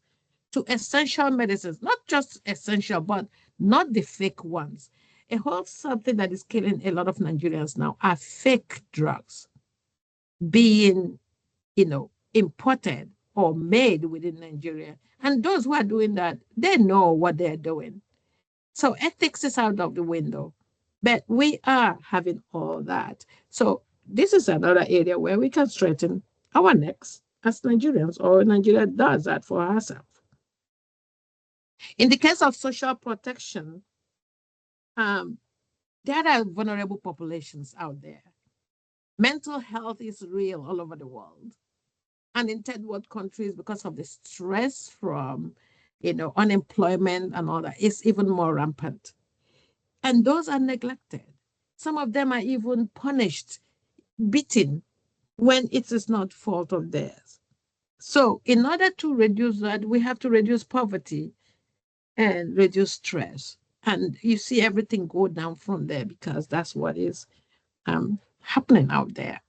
to essential medicines, not just essential, but not the fake ones. A whole something that is killing a lot of Nigerians now are fake drugs being, imported or made within Nigeria. And those who are doing that, they know what they're doing. So ethics is out of the window. But we are having all that. So this is another area where we can strengthen our necks as Nigerians, or Nigeria does that for herself. In the case of social protection, um, there are vulnerable populations out there. Mental health is real all over the world. And in third world countries, because of the stress from, unemployment and all that, it's even more rampant. And those are neglected. Some of them are even punished, beaten, when it is not fault of theirs. So in order to reduce that, we have to reduce poverty and reduce stress. And you see everything go down from there because that's what is happening out there.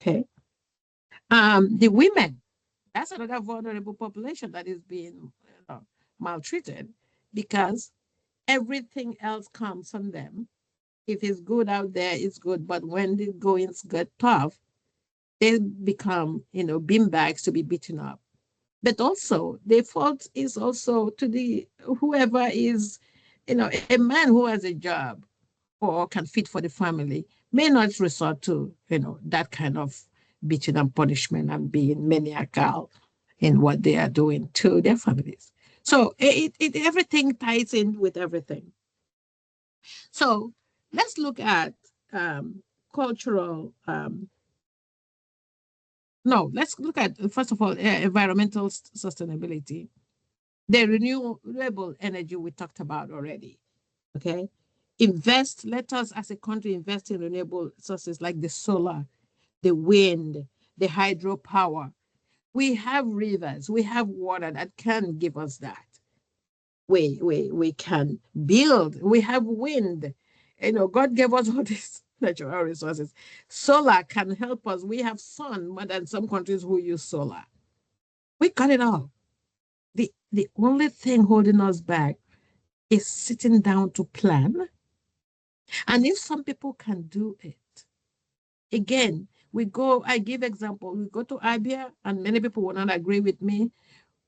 Okay. The women, that's another vulnerable population that is being maltreated because everything else comes from them. If it's good out there, it's good. But when the goings get tough, they become, beanbags to be beaten up. But also, the fault is also to the whoever is, a man who has a job or can feed for the family may not resort to, that kind of beating and punishment and being maniacal in what they are doing to their families. So everything ties in with everything. So let's look at cultural. No, let's look at first of all environmental sustainability. The renewable energy we talked about already. Okay, let us as a country invest in renewable sources like the solar, the wind, the hydropower. We have rivers, we have water that can give us that. We can build, we have wind. God gave us all these natural resources. Solar can help us. We have sun more than some countries who use solar. We got it all. The only thing holding us back is sitting down to plan. And if some people can do it, again, I give example, we go to Abia, and many people will not agree with me.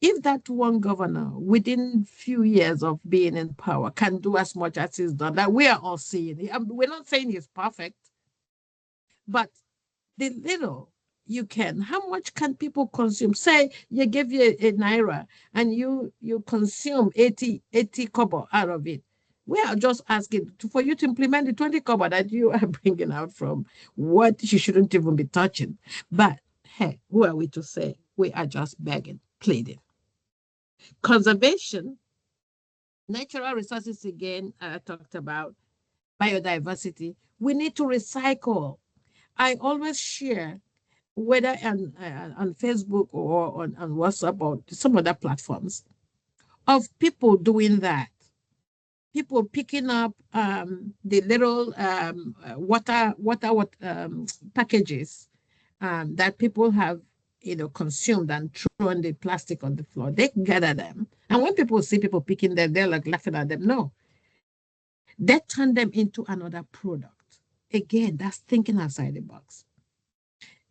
If that one governor within few years of being in power can do as much as he's done, that we are all seeing. We're not saying he's perfect, but the little you can, how much can people consume? Say you give you a naira and you consume 80 kobo out of it. We are just asking for you to implement the 20 kobo that you are bringing out from what you shouldn't even be touching. But hey, who are we to say? We are just begging, pleading. Conservation, natural resources again, I talked about biodiversity. We need to recycle. I always share, whether on Facebook or on WhatsApp or some other platforms, of people doing that. People picking up the little water packages that people have, consumed and thrown the plastic on the floor. They gather them, and when people see people picking them, they're like laughing at them. No, they turn them into another product. Again, that's thinking outside the box.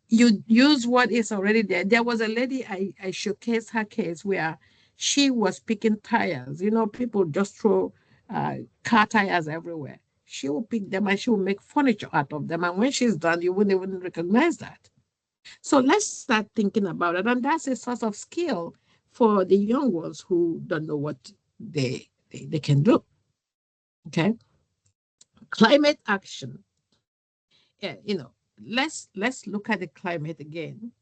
You use what is already there. There was a lady, I showcased her case where she was picking tires. People just throw car tires everywhere. She will pick them and she will make furniture out of them. And when she's done, you wouldn't even recognize that. So let's start thinking about it. And that's a source of skill for the young ones who don't know what they can do. Okay. Climate action. Yeah, let's look at the climate again.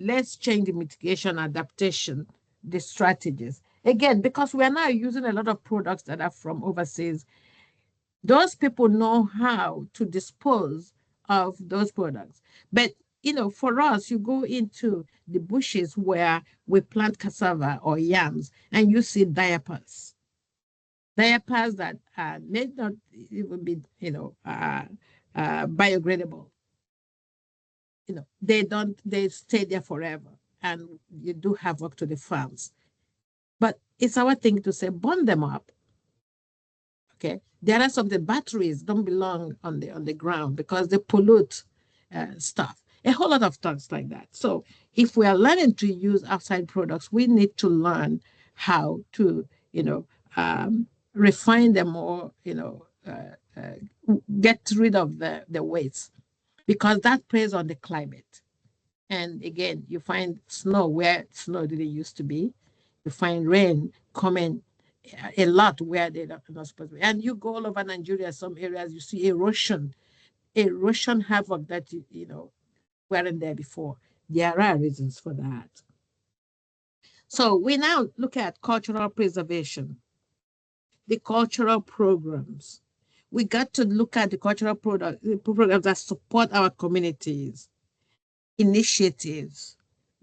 Let's change the mitigation, adaptation, the strategies. Again, because we are now using a lot of products that are from overseas, those people know how to dispose of those products. But, for us, you go into the bushes where we plant cassava or yams and you see diapers that may not even be, biodegradable. They stay there forever and you do havoc to the farms. But it's our thing to say, burn them up. Okay. There are some of the batteries don't belong on the ground because they pollute stuff. A whole lot of things like that. So if we are learning to use outside products, we need to learn how to, refine them or, get rid of the waste because that plays on the climate. And again, you find snow where snow didn't used to be. You find rain coming a lot where they're not supposed to be. And you go all over Nigeria, some areas, you see erosion havoc that, weren't there before. There are reasons for that. So we now look at cultural preservation, the cultural programs. We got to look at the programs that support our communities, initiatives,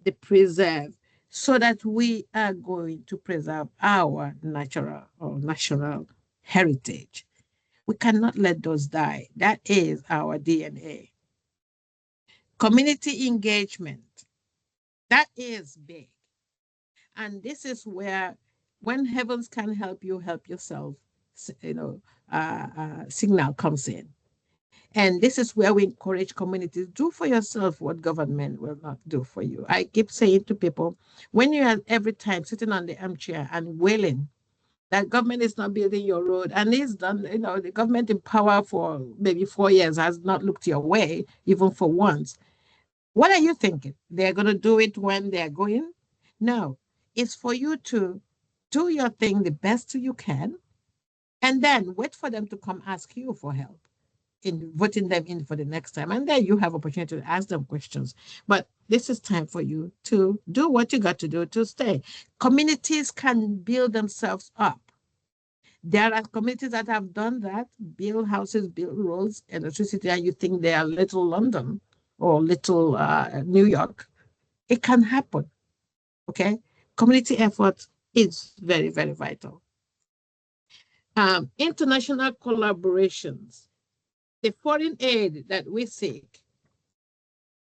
the preserve, so that we are going to preserve our natural or national heritage. We cannot let those die. That is our DNA. Community engagement, that is big. And this is where, when heavens can help you, help yourself, signal comes in. And this is where we encourage communities, do for yourself what government will not do for you. I keep saying to people, when you are every time sitting on the armchair and wailing that government is not building your road, and it's done, the government in power for maybe 4 years has not looked your way, even for once. What are you thinking? They're going to do it when they're going? No, it's for you to do your thing the best you can, and then wait for them to come ask you for help in voting them in for the next time. And then you have opportunity to ask them questions. But this is time for you to do what you got to do to stay. Communities can build themselves up. There are communities that have done that, build houses, build roads, electricity, and you think they are little London or little New York. It can happen. Okay. Community effort is very, very vital. International collaborations, the foreign aid that we seek,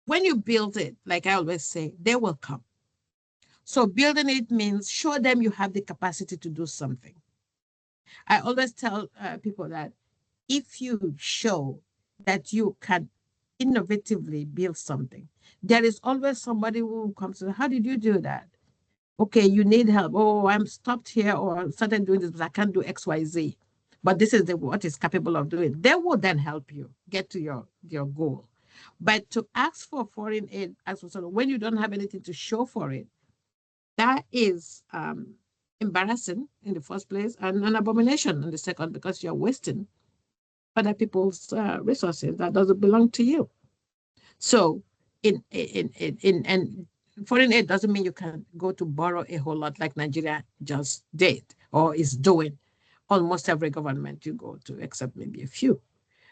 when you build it, like I always say, they will come. So building it means show them you have the capacity to do something. I always tell people that if you show that you can innovatively build something, there is always somebody who comes to, how did you do that? Okay, you need help. Oh, I'm stopped here or started doing this, but I can't do XYZ. But this is what is capable of doing. They will then help you get to your goal. But to ask for foreign aid as well, when you don't have anything to show for it, that is embarrassing in the first place and an abomination in the second, because you're wasting other people's resources that doesn't belong to you. So and foreign aid doesn't mean you can go to borrow a whole lot like Nigeria just did or is doing. Almost every government you go to, except maybe a few.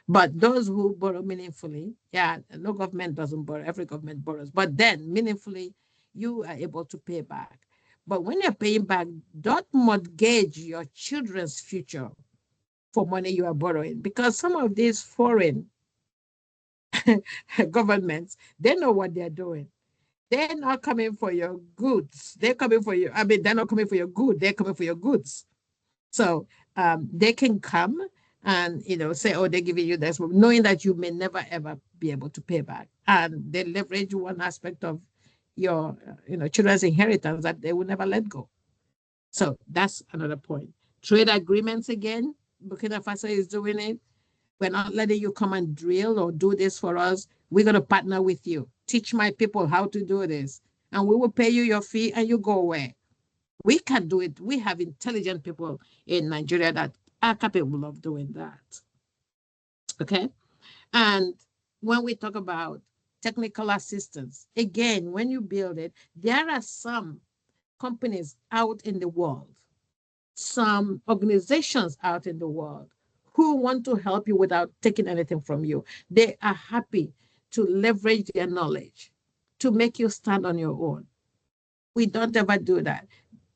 But those who borrow meaningfully, yeah, no government doesn't borrow, every government borrows. But then meaningfully, you are able to pay back. But when you're paying back, don't mortgage your children's future for money you are borrowing, because some of these foreign governments, they know what they're doing. They're not coming for your goods. They're coming for you. I mean, they're not coming for your good. They're coming for your goods. So they can come and say, oh, they're giving you this, knowing that you may never ever be able to pay back. And they leverage one aspect of your children's inheritance that they will never let go. So that's another point. Trade agreements again. Burkina Faso is doing it. We're not letting you come and drill or do this for us. We're going to partner with you. Teach my people how to do this. And we will pay you your fee and you go away. We can do it. We have intelligent people in Nigeria that are capable of doing that. Okay. And when we talk about technical assistance, again, when you build it, there are some companies out in the world, some organizations out in the world who want to help you without taking anything from you. They are happy to leverage their knowledge to make you stand on your own. We don't ever do that.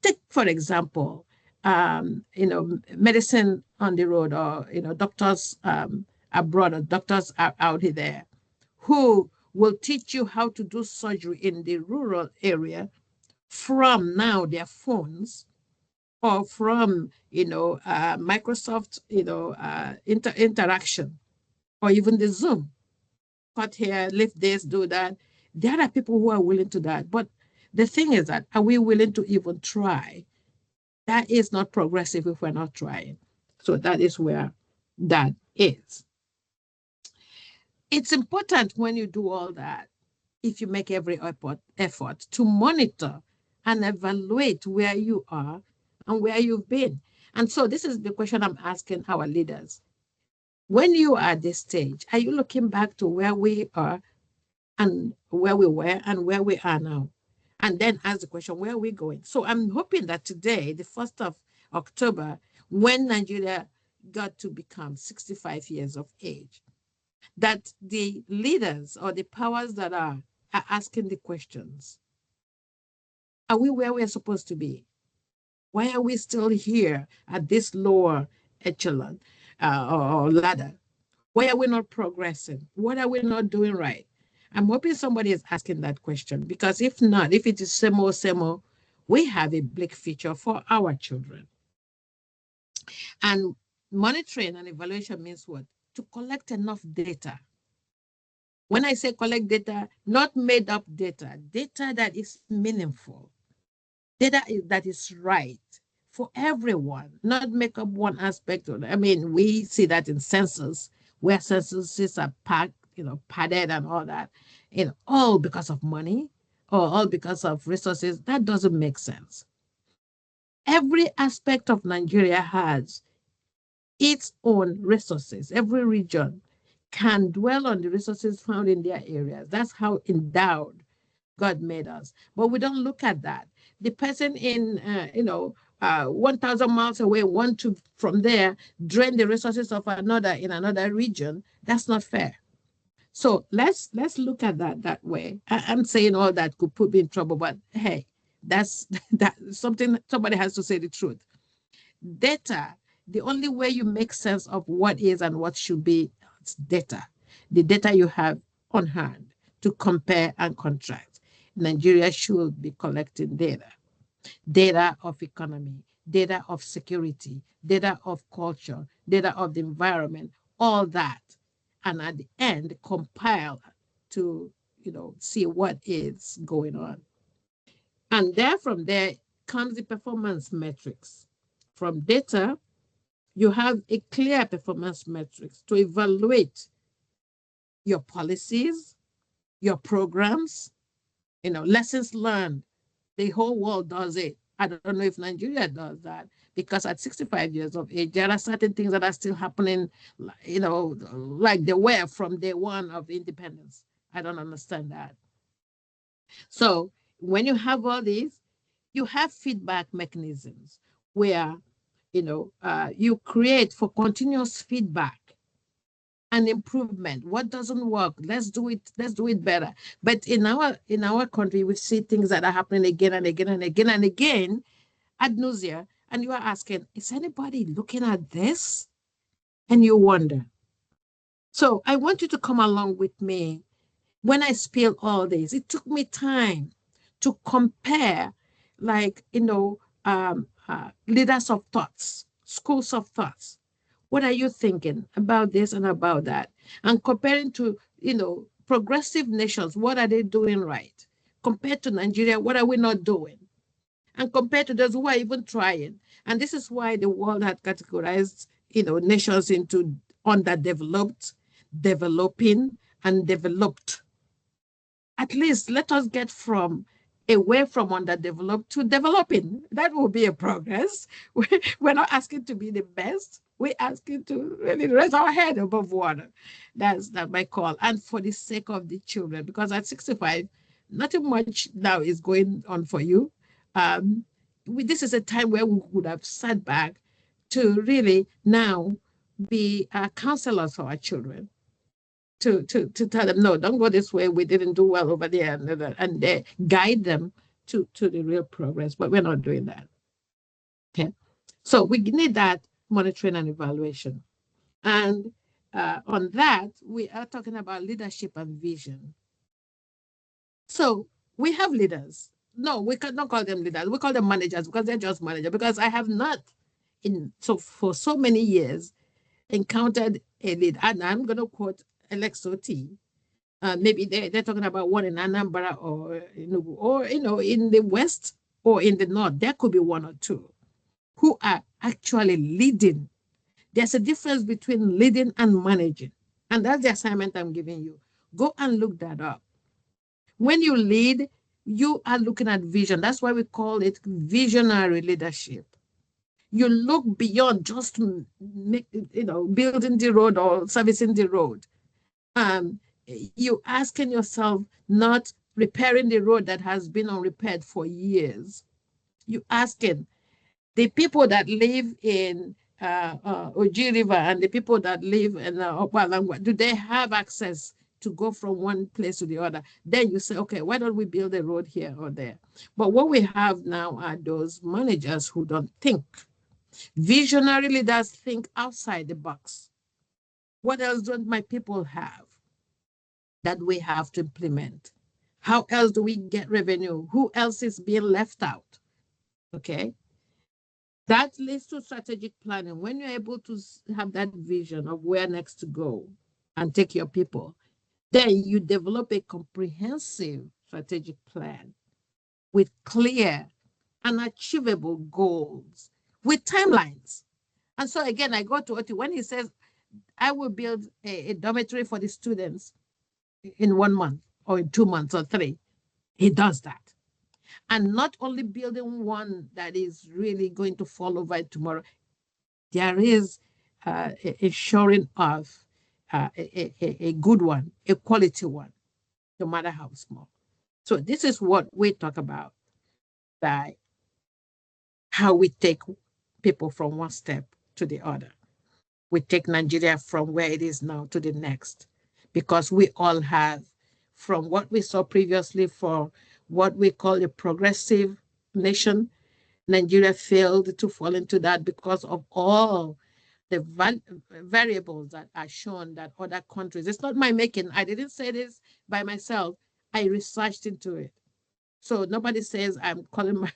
Take, for example, medicine on the road, or, doctors abroad, or doctors out there who will teach you how to do surgery in the rural area from now their phones, or from, Microsoft, interaction, or even the Zoom. Cut here, lift this, do that. There are people who are willing to that. But the thing is that, are we willing to even try? That is not progressive if we're not trying. So that is where that is. It's important when you do all that, if you make every effort to monitor and evaluate where you are and where you've been. And so this is the question I'm asking our leaders. When you are at this stage, are you looking back to where we are and where we were and where we are now? And then ask the question, where are we going? So I'm hoping that today, the 1st of October, when Nigeria got to become 65 years of age, that the leaders or the powers that are asking the questions. Are we where we're supposed to be? Why are we still here at this lower echelon or ladder? Why are we not progressing? What are we not doing right? I'm hoping somebody is asking that question, because if not, if it is same old, we have a bleak future for our children. And monitoring and evaluation means what? To collect enough data. When I say collect data, not made up data, data that is meaningful, data that is right for everyone, not make up one aspect of it. I mean, we see that in census, where censuses are packed, padded and all that, all because of money or all because of resources. That doesn't make sense. Every aspect of Nigeria has its own resources. Every region can dwell on the resources found in their areas. That's how endowed God made us. But we don't look at that. The person in, 1,000 miles away want to, from there, drain the resources of another in another region. That's not fair. So let's look at that way. I'm saying all that could put me in trouble, but hey, that's that something. Somebody has to say the truth. Data, the only way you make sense of what is and what should be, it's data. The data you have on hand to compare and contrast. Nigeria should be collecting data. Data of economy, data of security, data of culture, data of the environment, all that. And at the end, compile to, see what is going on. And there from there comes the performance metrics. From data, you have a clear performance metrics to evaluate your policies, your programs, lessons learned. The whole world does it. I don't know if Nigeria does that because at 65 years of age, there are certain things that are still happening, like they were from day one of independence. I don't understand that. So when you have all these, you have feedback mechanisms where, you create for continuous feedback and improvement. What doesn't work? Let's do it. Let's do it better. But in our country, we see things that are happening again and again and again and again ad nausea, and you are asking, is anybody looking at this? And you wonder. So I want you to come along with me. When I spill all this, it took me time to compare, like, leaders of thoughts, schools of thoughts. What are you thinking about this and about that? And comparing to, progressive nations, what are they doing right? Compared to Nigeria, what are we not doing? And compared to those who are even trying. And this is why the world had categorized, nations into underdeveloped, developing, and developed. At least let us get from away from underdeveloped to developing. That will be a progress. We're not asking to be the best. We're asking to really raise our head above water. That's my call. And for the sake of the children, because at 65, nothing much now is going on for you. This is a time where we would have sat back to really now be counselors for our children to tell them, no, don't go this way. We didn't do well over there, and guide them to the real progress. But we're not doing that. Okay, so we need that monitoring and evaluation, and on that we are talking about leadership and vision. So we have leaders. No, we cannot call them leaders. We call them managers because they're just managers. Because I have not, for so many years, encountered a lead, and I'm going to quote LXOT. Maybe they're talking about one in Anambra or in the West or in the North. There could be one or two who are actually leading. There's a difference between leading and managing. And that's the assignment I'm giving you. Go and look that up. When you lead, you are looking at vision. That's why we call it visionary leadership. You look beyond just building the road or servicing the road. You asking yourself, not repairing the road that has been unrepaired for years. You asking the people that live in Oji River and the people that live in Opalangwa, do they have access to go from one place to the other? Then you say, okay, why don't we build a road here or there? But what we have now are those managers who don't think. Visionary leaders think outside the box. What else don't my people have that we have to implement? How else do we get revenue? Who else is being left out? Okay. That leads to strategic planning. When you're able to have that vision of where next to go and take your people, then you develop a comprehensive strategic plan with clear and achievable goals, with timelines. And so again, I go to Oti when he says, I will build a dormitory for the students in 1 month or in 2 months or 3. He does that. And not only building one that is really going to fall over tomorrow, there is a shoring of a good one, a quality one, no matter how small. So this is what we talk about, by how we take people from one step to the other. We take Nigeria from where it is now to the next, because we all have, from what we saw previously for what we call a progressive nation, Nigeria failed to fall into that because of all the variables that are shown that other countries, it's not my making. I didn't say this by myself. I researched into it. So nobody says I'm calling my,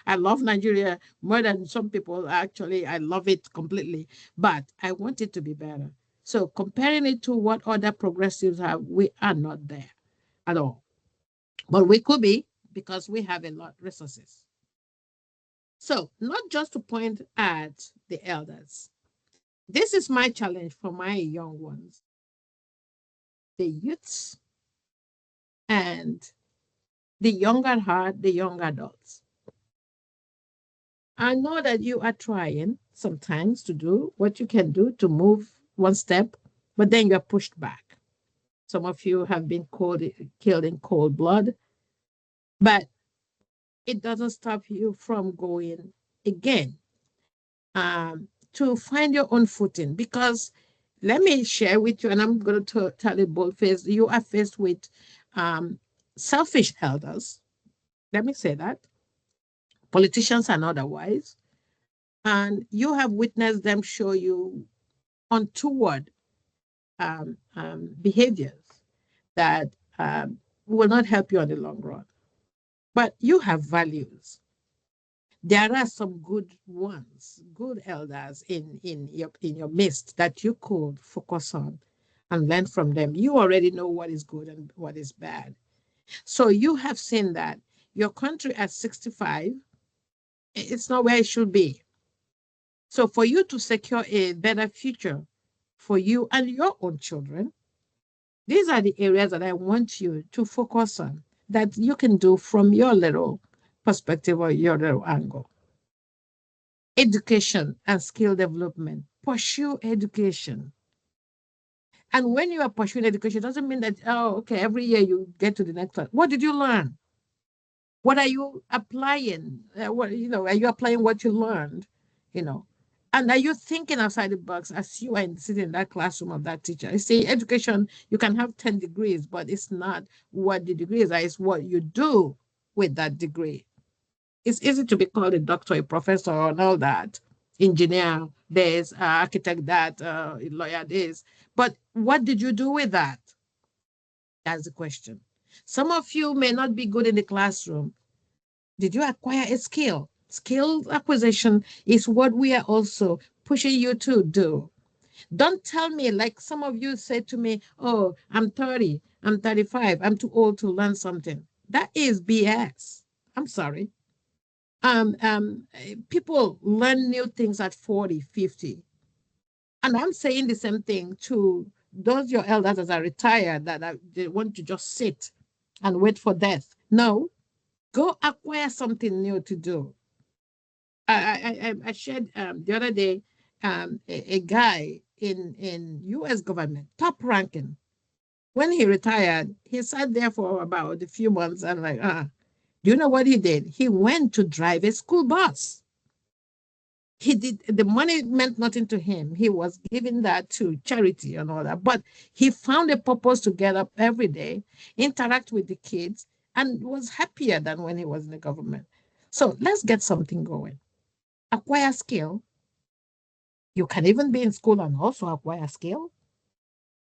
I love Nigeria more than some people. Actually, I love it completely, but I want it to be better. So comparing it to what other progressives have, we are not there at all. But we could be. because we have a lot of resources. So, not just to point at the elders. This is my challenge for my young ones, the youths, and the young at heart, the young adults. I know that you are trying sometimes to do what you can do to move one step, but then you're pushed back. Some of you have been killed in cold blood, but it doesn't stop you from going again, to find your own footing. Because let me share with you, and I'm going to tell you boldface, you are faced with um, selfish elders. Let me say that, politicians and otherwise, and you have witnessed them show you untoward behaviors that will not help you on the long run. But you have values. There are some good ones, good elders in your midst that you could focus on and learn from them. You already know what is good and what is bad. So you have seen that your country at 65, it's not where it should be. So for you to secure a better future for you and your own children, these are the areas that I want you to focus on that you can do from your little perspective or your little angle. Education and skill development. Pursue education. And when you are pursuing education, it doesn't mean that, oh, okay, every year you get to the next one. What did you learn? What are you applying? Are you applying what you learned? You know, and are you thinking outside the box as you are sitting in that classroom of that teacher? You see, education, you can have 10 degrees, but it's not what the degrees are, it's what you do with that degree. It's easy to be called a doctor, a professor, and all that, engineer, this, architect, that, lawyer, this. But what did you do with that? That's the question. Some of you may not be good in the classroom. Did you acquire a skill? Skill acquisition is what we are also pushing you to do. Don't tell me, like some of you said to me, oh, I'm 30, I'm 35, I'm too old to learn something. That is BS. I'm sorry. People learn new things at 40, 50. And I'm saying the same thing to those your elders that are retired they want to just sit and wait for death. No, go acquire something new to do. I shared the other day a guy in U.S. government, top ranking. When he retired, he sat there for about a few months and like, do you know what he did? He went to drive a school bus. He did, the money meant nothing to him. He was giving that to charity and all that. But he found a purpose to get up every day, interact with the kids, and was happier than when he was in the government. So let's get something going. Acquire skill. You can even be in school and also acquire skill.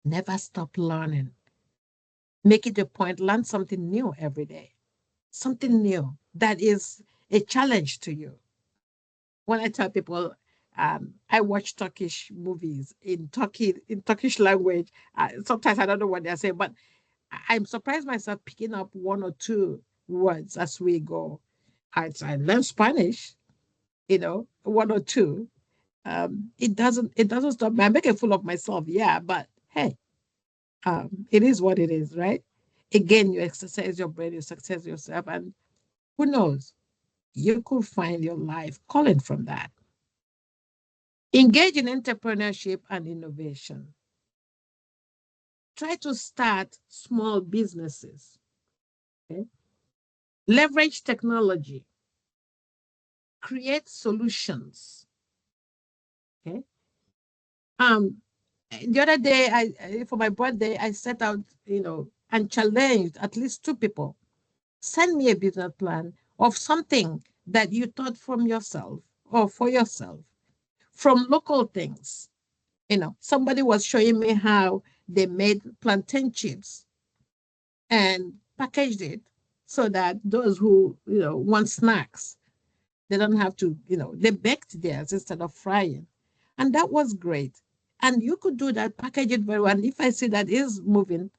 Never stop learning. Make it a point, learn something new every day. Something new that is a challenge to you. When I tell people, I watch Turkish movies in Turkish language. Sometimes I don't know what they're saying, but I'm surprised myself picking up one or two words as we go. I learn Spanish, one or two. It doesn't stop me. I make a fool of myself, yeah, but hey, it is what it is, right? Again, you exercise your brain, you success yourself, and who knows, you could find your life calling from that. Engage in entrepreneurship and innovation. Try to start small businesses. Okay? Leverage technology. Create solutions. Okay. Um, the other day, for my birthday, I set out, and challenged at least two people. Send me a business plan of something that you thought from yourself or for yourself, from local things. Somebody was showing me how they made plantain chips and packaged it so that those who, want snacks, they don't have to, they baked theirs instead of frying. And that was great. And you could do that, package it very well. And if I see that is moving,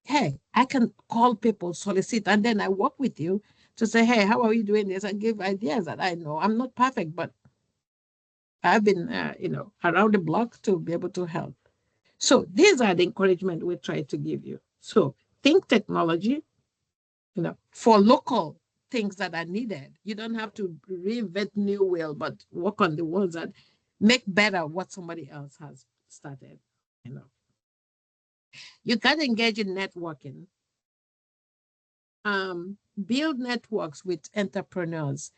hey, I can call people, solicit, and then I work with you to say, hey, how are you doing this? And give ideas that I know. I'm not perfect, but I've been, around the block to be able to help. So these are the encouragement we try to give you. So think technology, for local things that are needed. You don't have to reinvent new wheel, but work on the ones that make better what somebody else has started. You know, you can engage in networking. Build networks with entrepreneurs.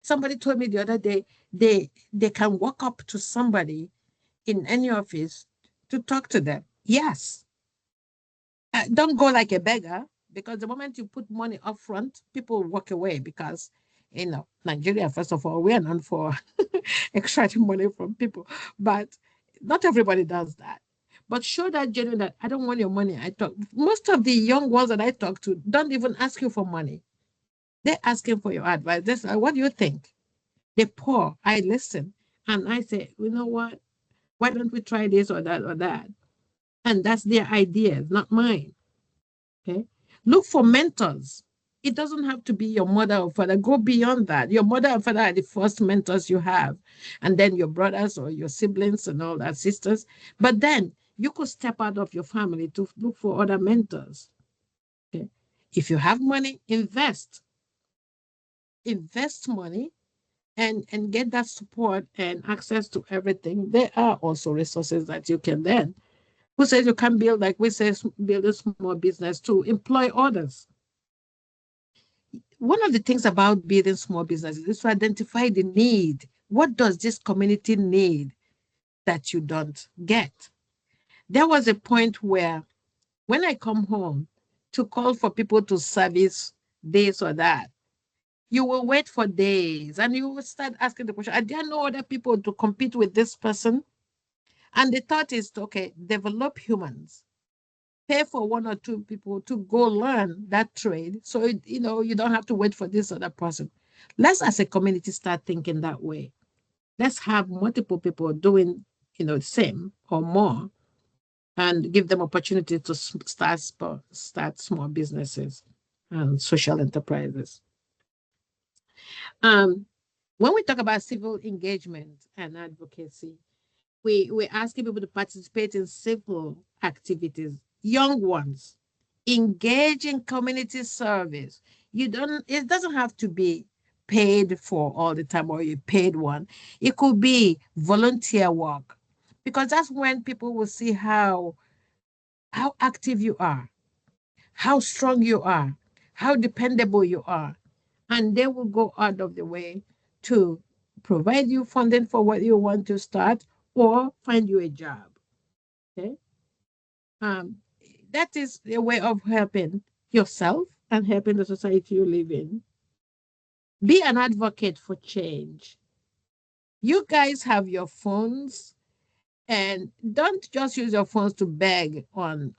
Somebody told me the other day they can walk up to somebody in any office to talk to them. Yes, don't go like a beggar, because the moment you put money up front, people walk away because, Nigeria, first of all, we are known for extracting money from people, but not everybody does that. But show that genuine that I don't want your money. Most of the young ones that I talk to don't even ask you for money. They're asking for your advice. They say, what do you think? They pour, I listen. And I say, you know what? Why don't we try this or that or that? And that's their ideas, not mine. Okay. Look for mentors. It doesn't have to be your mother or father. Go beyond that. Your mother and father are the first mentors you have, and then your brothers or your siblings and all that, sisters. But then you could step out of your family to look for other mentors. Okay. If you have money, invest money and get that support and access to everything. There are also resources that you can then. Who says you can build, like we say, build a small business to employ others? One of the things about building small businesses is to identify the need. What does this community need that you don't get? There was a point where when I come home to call for people to service this or that, you will wait for days and you will start asking the question, are there no other people to compete with this person? And the thought is, okay, develop humans, pay for one or two people to go learn that trade. So, you don't have to wait for this other person. Let's, as a community, start thinking that way. Let's have multiple people doing, the same or more, and give them opportunity to start small businesses and social enterprises. Um, when we talk about civil engagement and advocacy, we're asking people to participate in civil activities, young ones, engage in community service. It doesn't have to be paid for all the time or a paid one. It could be volunteer work, because that's when people will see how active you are, how strong you are, how dependable you are, and they will go out of the way to provide you funding for what you want to start or find you a job. Okay. Um, that is a way of helping yourself and helping the society you live in. Be an advocate for change. You guys have your phones, and don't just use your phones to beg on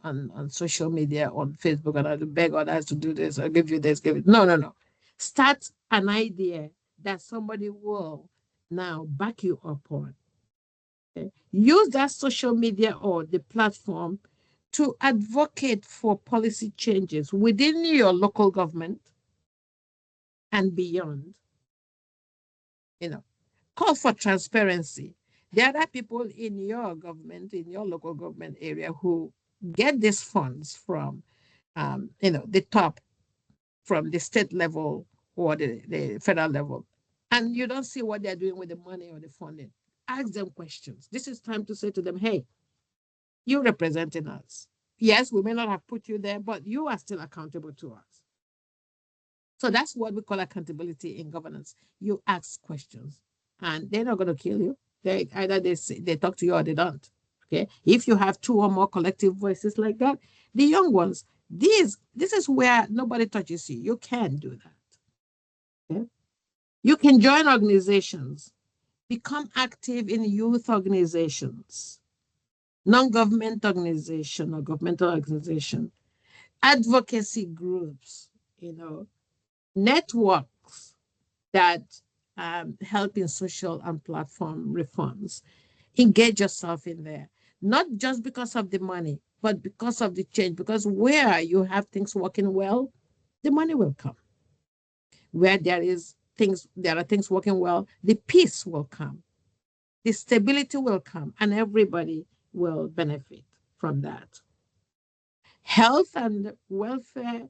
social media, on Facebook, and to beg others to do this or give you this, give it. No, no, no. Start an idea that somebody will now back you up on. Okay? Use that social media or the platform to advocate for policy changes within your local government and beyond. Call for transparency. There are people in your government, in your local government area, who get these funds from, the top, from the state level or the federal level, and you don't see what they're doing with the money or the funding. Ask them questions. This is time to say to them, hey, you're representing us. Yes, we may not have put you there, but you are still accountable to us. So that's what we call accountability in governance. You ask questions, and they're not going to kill you. They talk to you or they don't. Okay. If you have two or more collective voices like that, the young ones, this is where nobody touches you. You can do that. Okay. You can join organizations, become active in youth organizations, non-government organization or governmental organization, advocacy groups, networks that help in social and platform reforms. Engage yourself in there, not just because of the money, but because of the change. Because where you have things working well, the money will come. where there are things working well, the peace will come, the stability will come, and everybody will benefit from that. Health and welfare,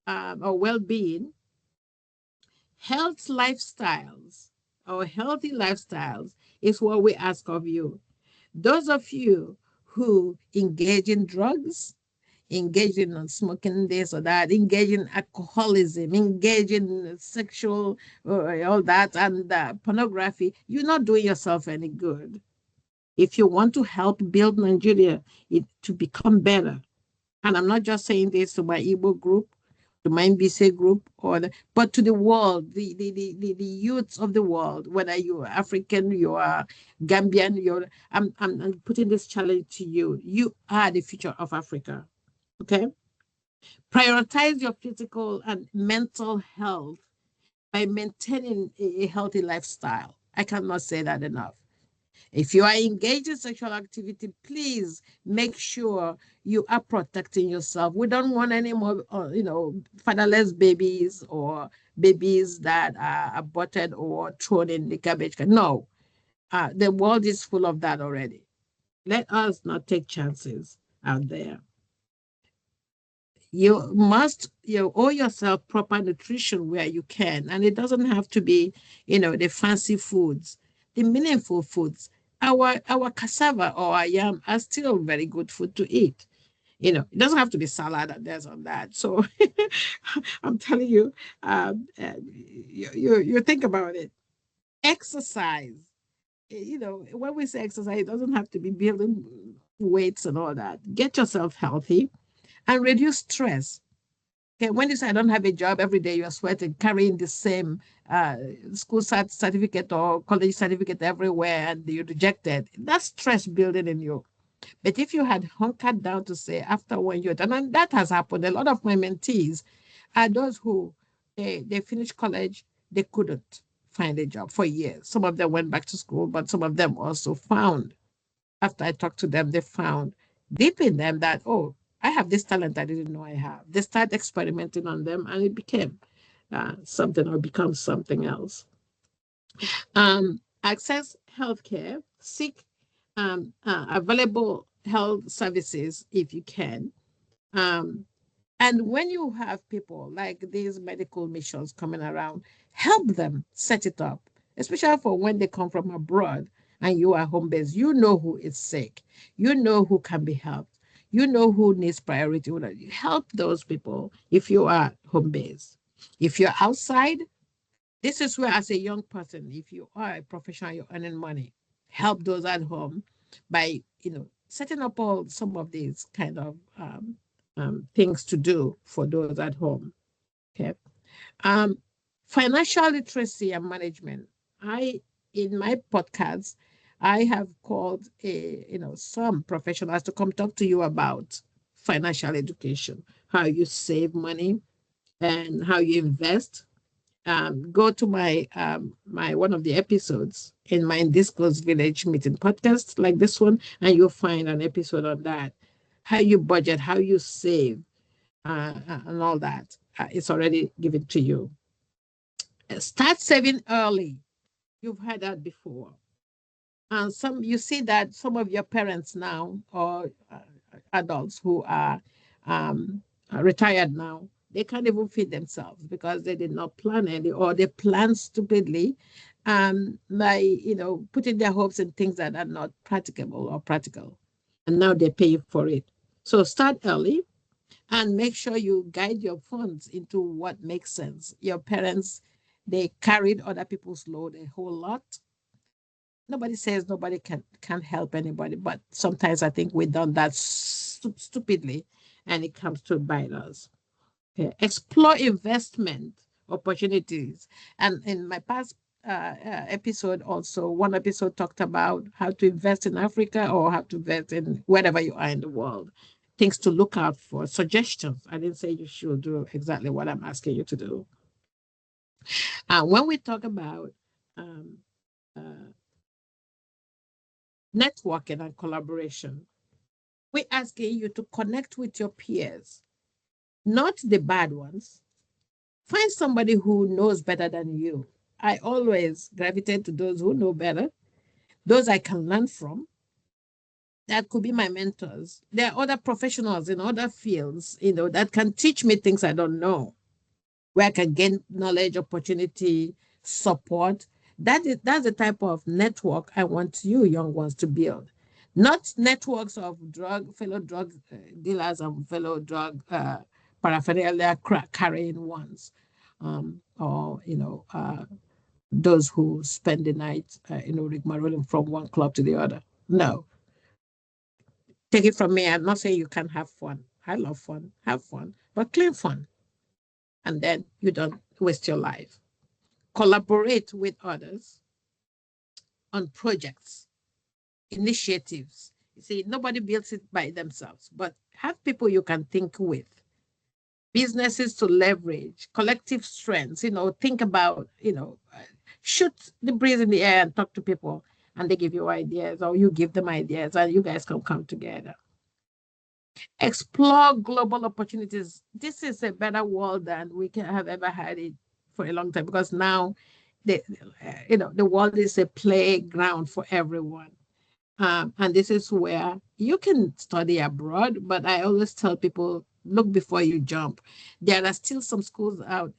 or well-being, health lifestyles or healthy lifestyles is what we ask of you. Those of you who engage in drugs, engage in smoking this or that, engage in alcoholism, engage in sexual, all that, and pornography, you're not doing yourself any good. If you want to help build Nigeria to become better, and I'm not just saying this to my Igbo group, to my MBC group, but to the world, the youths of the world, whether you are African, you are Gambian, I'm putting this challenge to you. You are the future of Africa. Okay? Prioritize your physical and mental health by maintaining a healthy lifestyle. I cannot say that enough. If you are engaged in sexual activity, please make sure you are protecting yourself. We don't want any more, fatherless babies or babies that are aborted or thrown in the garbage can. No, the world is full of that already. Let us not take chances out there. You owe yourself proper nutrition where you can, and it doesn't have to be the fancy foods, the meaningful foods. Our cassava or our yam are still very good food to eat. It doesn't have to be salad and there's on that. So I'm telling you, you think about it. Exercise. When we say exercise, it doesn't have to be building weights and all that. Get yourself healthy and reduce stress. Okay, when you say I don't have a job, every day you're sweating, carrying the same school certificate or college certificate everywhere, and you reject it, that's stress building in you. But if you had hunkered down to say after when you're done, and that has happened, a lot of my mentees are those who they finished college, they couldn't find a job for years. Some of them went back to school, but some of them also found, after I talked to them, they found deep in them that, oh, I have this talent I didn't know I have. They start experimenting on them and it became something or becomes something else. Access healthcare, seek available health services if you can. Um, and when you have people like these medical missions coming around, help them set it up, especially for when they come from abroad and you are home based. You know who is sick. You know who can be helped. You know who needs priority. Help those people if you are home based. If you're outside, this is where, as a young person, if you are a professional, you're earning money, help those at home by, setting up all some of these kind of things to do for those at home. Okay. Um, Financial literacy and management. In my podcast, I have called some professionals to come talk to you about financial education, how you save money and how you invest. Go to my one of the episodes in my NDISCO'S Village Meeting podcast, like this one, and you'll find an episode on that. How you budget, how you save, and all that. It's already given to you. Start saving early. You've heard that before. And you see that some of your parents now, or adults who are retired now, they can't even feed themselves because they did not plan any, or they plan stupidly, by putting their hopes in things that are not practicable or practical, and now they pay for it. So start early and make sure you guide your funds into what makes sense. Your parents, they carried other people's load a whole lot. Nobody says nobody can help anybody, but sometimes I think we've done that stupidly, and it comes to bite us. Okay. Explore investment opportunities. And in my past episode, also one episode talked about how to invest in Africa or how to invest in wherever you are in the world. Things to look out for, suggestions. I didn't say you should do exactly what I'm asking you to do. When we talk about um, uh, networking and collaboration, we're asking you to connect with your peers, not the bad ones, Find somebody who knows better than you. I always gravitate to those who know better, those I can learn from. That could be my mentors. There are other professionals in other fields, that can teach me things I don't know, where I can gain knowledge, opportunity, support. That's the type of network I want you young ones to build. Not networks of fellow drug dealers and fellow drug paraphernalia carrying ones, or those who spend the night, rigmaroling from one club to the other. No, take it from me. I'm not saying you can't have fun. I love fun. Have fun, but clean fun, and then you don't waste your life. Collaborate with others on projects, initiatives. You see, nobody builds it by themselves, but have people you can think with, businesses to leverage, collective strengths, think about, shoot the breeze in the air and talk to people and they give you ideas or you give them ideas and you guys can come together. Explore global opportunities. This is a better world than we can have ever had it for a long time because now the world is a playground for everyone. And this is where you can study abroad, but I always tell people, look before you jump. There are still some schools out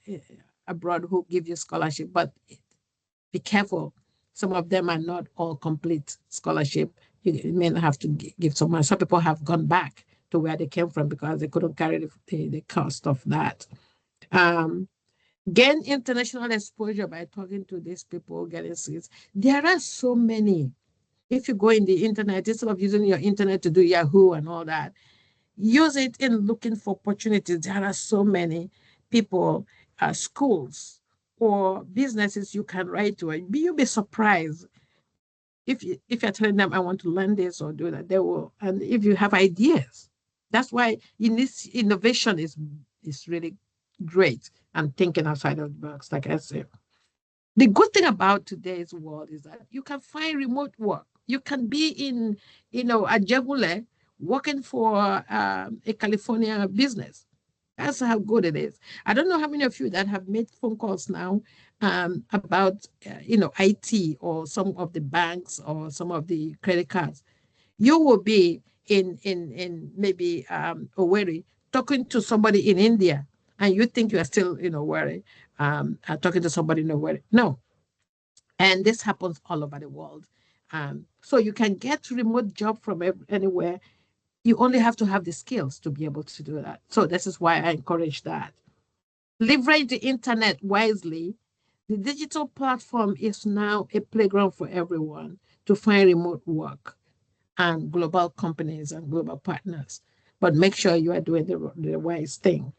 abroad who give you scholarship, but be careful. Some of them are not all complete scholarship. You may not have to give someone. Some people have gone back to where they came from because they couldn't carry the cost of that. Um, Gain international exposure by talking to these people, getting seats. There are so many. If you go in the internet, instead of using your internet to do Yahoo and all that, use it in looking for opportunities. There are so many people, schools, or businesses you can write to. You'll be surprised if you're telling them I want to learn this or do that, they will. And if you have ideas, that's why innovation is really great and thinking outside of the box, like I said. The good thing about today's world is that you can find remote work. You can be in, Ajegule working for a California business. That's how good it is. I don't know how many of you that have made phone calls now about, IT or some of the banks or some of the credit cards. You will be in maybe Owerri talking to somebody in India, and you think you are still, worried, talking to somebody in Owerri. No, and this happens all over the world. So you can get remote job from anywhere. You only have to have the skills to be able to do that. So this is why I encourage that. Leverage the internet wisely. The digital platform is now a playground for everyone to find remote work and global companies and global partners. But make sure you are doing the wise thing.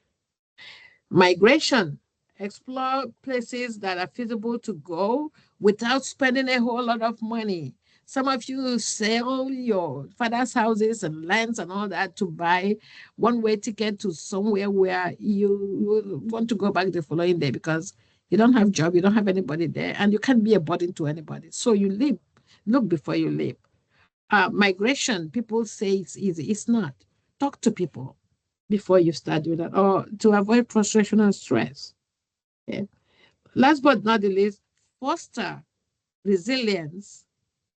Migration. Explore places that are feasible to go without spending a whole lot of money. Some of you sell your father's houses and lands and all that to buy one-way ticket to somewhere where you want to go back the following day because you don't have job, you don't have anybody there, and you can't be a burden to anybody. So you leave. Look before you leave. Migration, people say it's easy. It's not. Talk to people before you start doing that, or to avoid frustration and stress. Okay. Last but not the least, foster resilience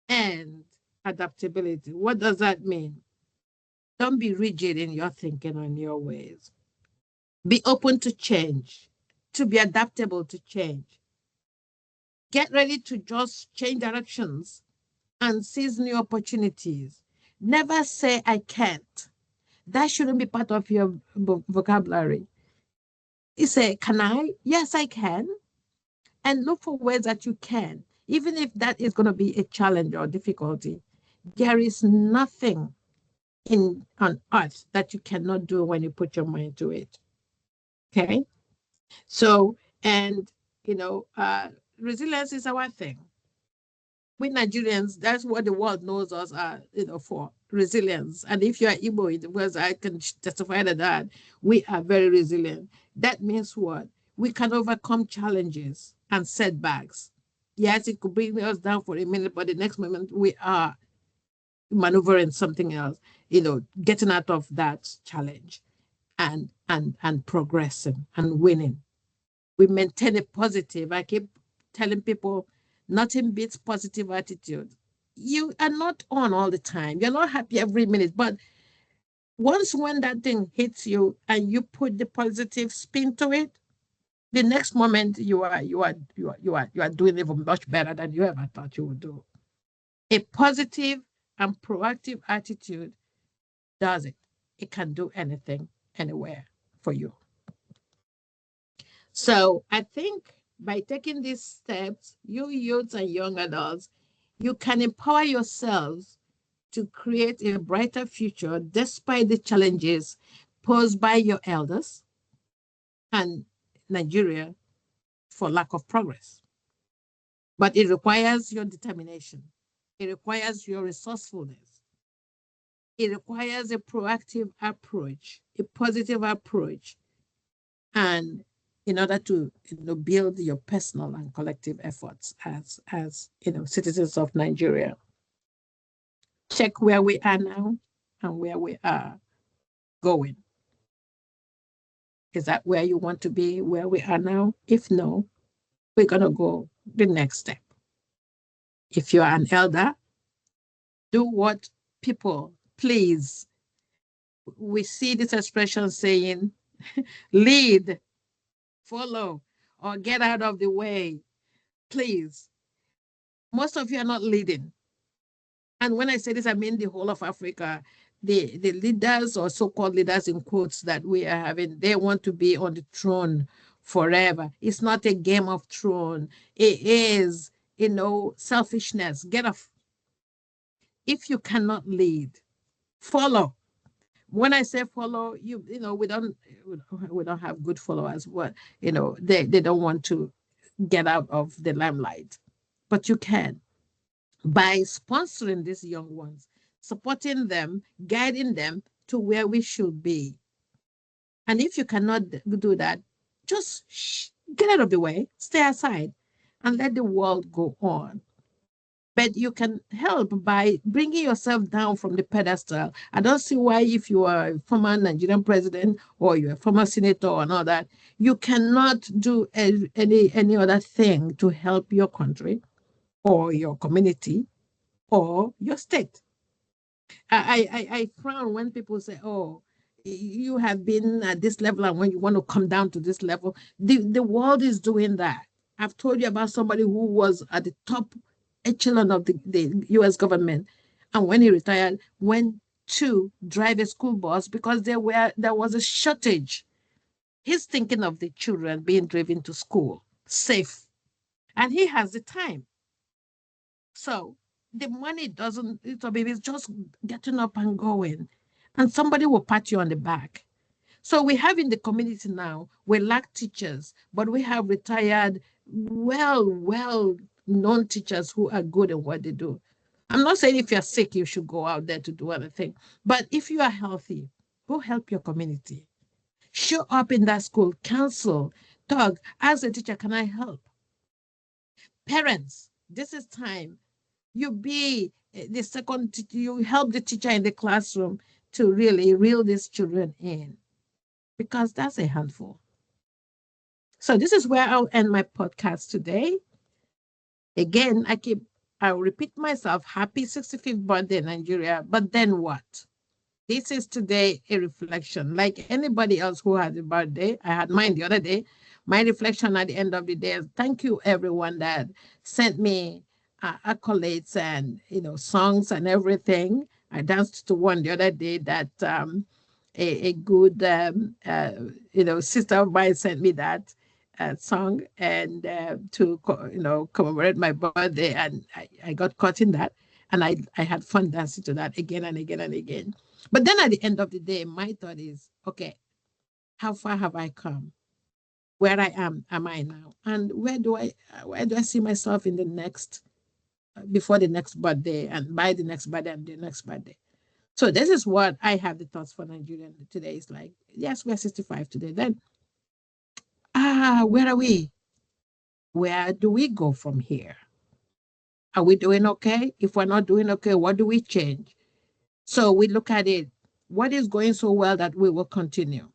and adaptability. What does that mean? Don't be rigid in your thinking and your ways. Be open to change, to be adaptable to change. Get ready to just change directions and seize new opportunities. Never say, I can't. That shouldn't be part of your vocabulary. You say, can I? Yes, I can. And look for ways that you can, even if that is going to be a challenge or difficulty. There is nothing on earth that you cannot do when you put your mind to it. Okay. So, and, you know, uh, resilience is our thing. We Nigerians, that's what the world knows us, for resilience. And if you are Igbo, because I can testify to that, we are very resilient. That means what? We can overcome challenges and setbacks. Yes, it could bring us down for a minute, but the next moment we are maneuvering something else, getting out of that challenge and progressing and winning. We maintain a positive. I keep telling people nothing beats positive attitude. You are not on all the time. You're not happy every minute, but once when that thing hits you and you put the positive spin to it, the next moment you are doing even much better than you ever thought you would do. A positive and proactive attitude does it. It can do anything, anywhere for you. So I think by taking these steps, you youths and young adults, you can empower yourselves to create a brighter future despite the challenges posed by your elders and Nigeria for lack of progress. But it requires your determination. It requires your resourcefulness. It requires a proactive approach, a positive approach, and in order to build your personal and collective efforts as citizens of Nigeria. Check where we are now and where we are going. Is that where you want to be, where we are now? If no, we're going to go the next step. If you're an elder, do what people, please. We see this expression saying, lead, follow, or get out of the way. Please. Most of you are not leading. And when I say this, I mean the whole of Africa. The leaders or so-called leaders in quotes that we are having, they want to be on the throne forever. It's not a game of throne. It is, selfishness. Get off. If you cannot lead, follow. When I say follow, we don't have good followers. What they don't want to get out of the limelight, but you can by sponsoring these young ones, supporting them, guiding them to where we should be. And if you cannot do that, just get out of the way, stay aside, and let the world go on. But you can help by bringing yourself down from the pedestal. I don't see why, if you are a former Nigerian president or you're a former senator and all that, you cannot do any other thing to help your country or your community or your state. I frown when people say, oh, you have been at this level and when you want to come down to this level. The world is doing that. I've told you about somebody who was at the top echelon of the US government. And when he retired, went to drive a school bus because there was a shortage. He's thinking of the children being driven to school safe. And he has the time. So the money doesn't, it's just getting up and going. And somebody will pat you on the back. So we have in the community now, we lack teachers, but we have retired, well-known teachers who are good at what they do. I'm not saying if you're sick, you should go out there to do anything. But if you are healthy, go help your community. Show up in that school, counsel, talk, ask the teacher, can I help? Parents, this is time. You be the second, you help the teacher in the classroom to really reel these children in, because that's a handful. So this is where I'll end my podcast today. Again, I'll repeat myself, happy 65th birthday, Nigeria, but then what? This is today a reflection. Like anybody else who has a birthday, I had mine the other day. My reflection at the end of the day is thank you everyone that sent me accolades and songs and everything. I danced to one the other day that a good sister of mine sent me that song and to commemorate my birthday, and I got caught in that, and I had fun dancing to that again and again and again. But then at the end of the day, my thought is, okay, how far have I come? Where am I now? And where do I see myself in the next, before the next birthday, and by the next birthday and the next birthday? So this is what I have the thoughts for Nigeria today. It's like, yes, we're 65 today. Then, where are we? Where do we go from here? Are we doing okay? If we're not doing okay, what do we change? So we look at it. What is going so well that we will continue?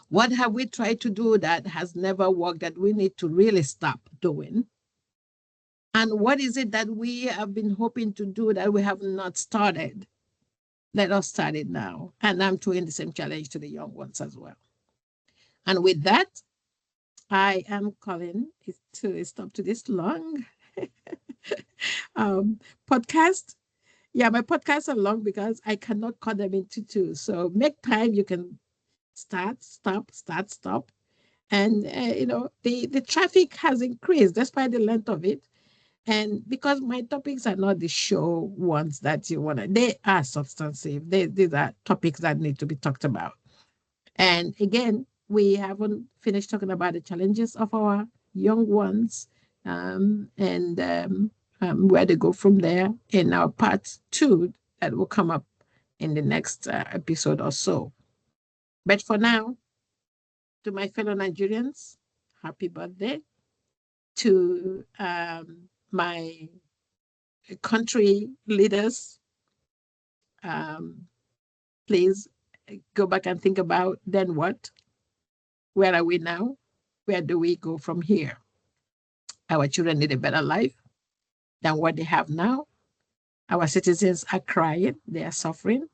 What have we tried to do that has never worked that we need to really stop doing? And what is it that we have been hoping to do that we have not started? Let us start it now. And I'm throwing the same challenge to the young ones as well. And with that, I am calling it to stop to this long podcast. Yeah, my podcasts are long because I cannot cut them into two. So make time. You can start, stop, start, stop. And, the traffic has increased despite the length of it. And because my topics are not the show ones that you want to, they are substantive. These are topics that need to be talked about. And again, we haven't finished talking about the challenges of our young ones, and where they go from there in our part two that will come up in the next episode or so. But for now, to my fellow Nigerians, happy birthday. To my country leaders, um, please go back and think about then what? Where are we now? Where do we go from here? Our children need a better life than what they have now. Our citizens are crying, they are suffering.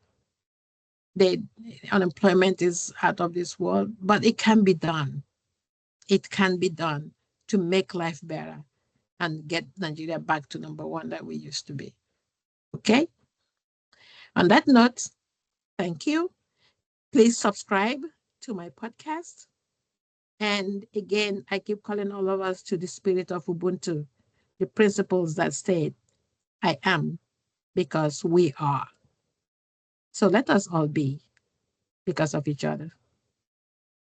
They, unemployment is out of this world, but it can be done. It can be done to make life better and get Nigeria back to number one that we used to be. Okay? On that note, thank you. Please subscribe to my podcast. And again, I keep calling all of us to the spirit of Ubuntu, the principles that state, I am because we are. So let us all be because of each other,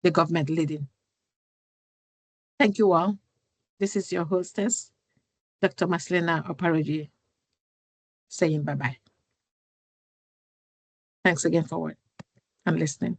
the government leading. Thank you all. This is your hostess, Dr. Maslina Oparoji, saying bye-bye. Thanks again for listening.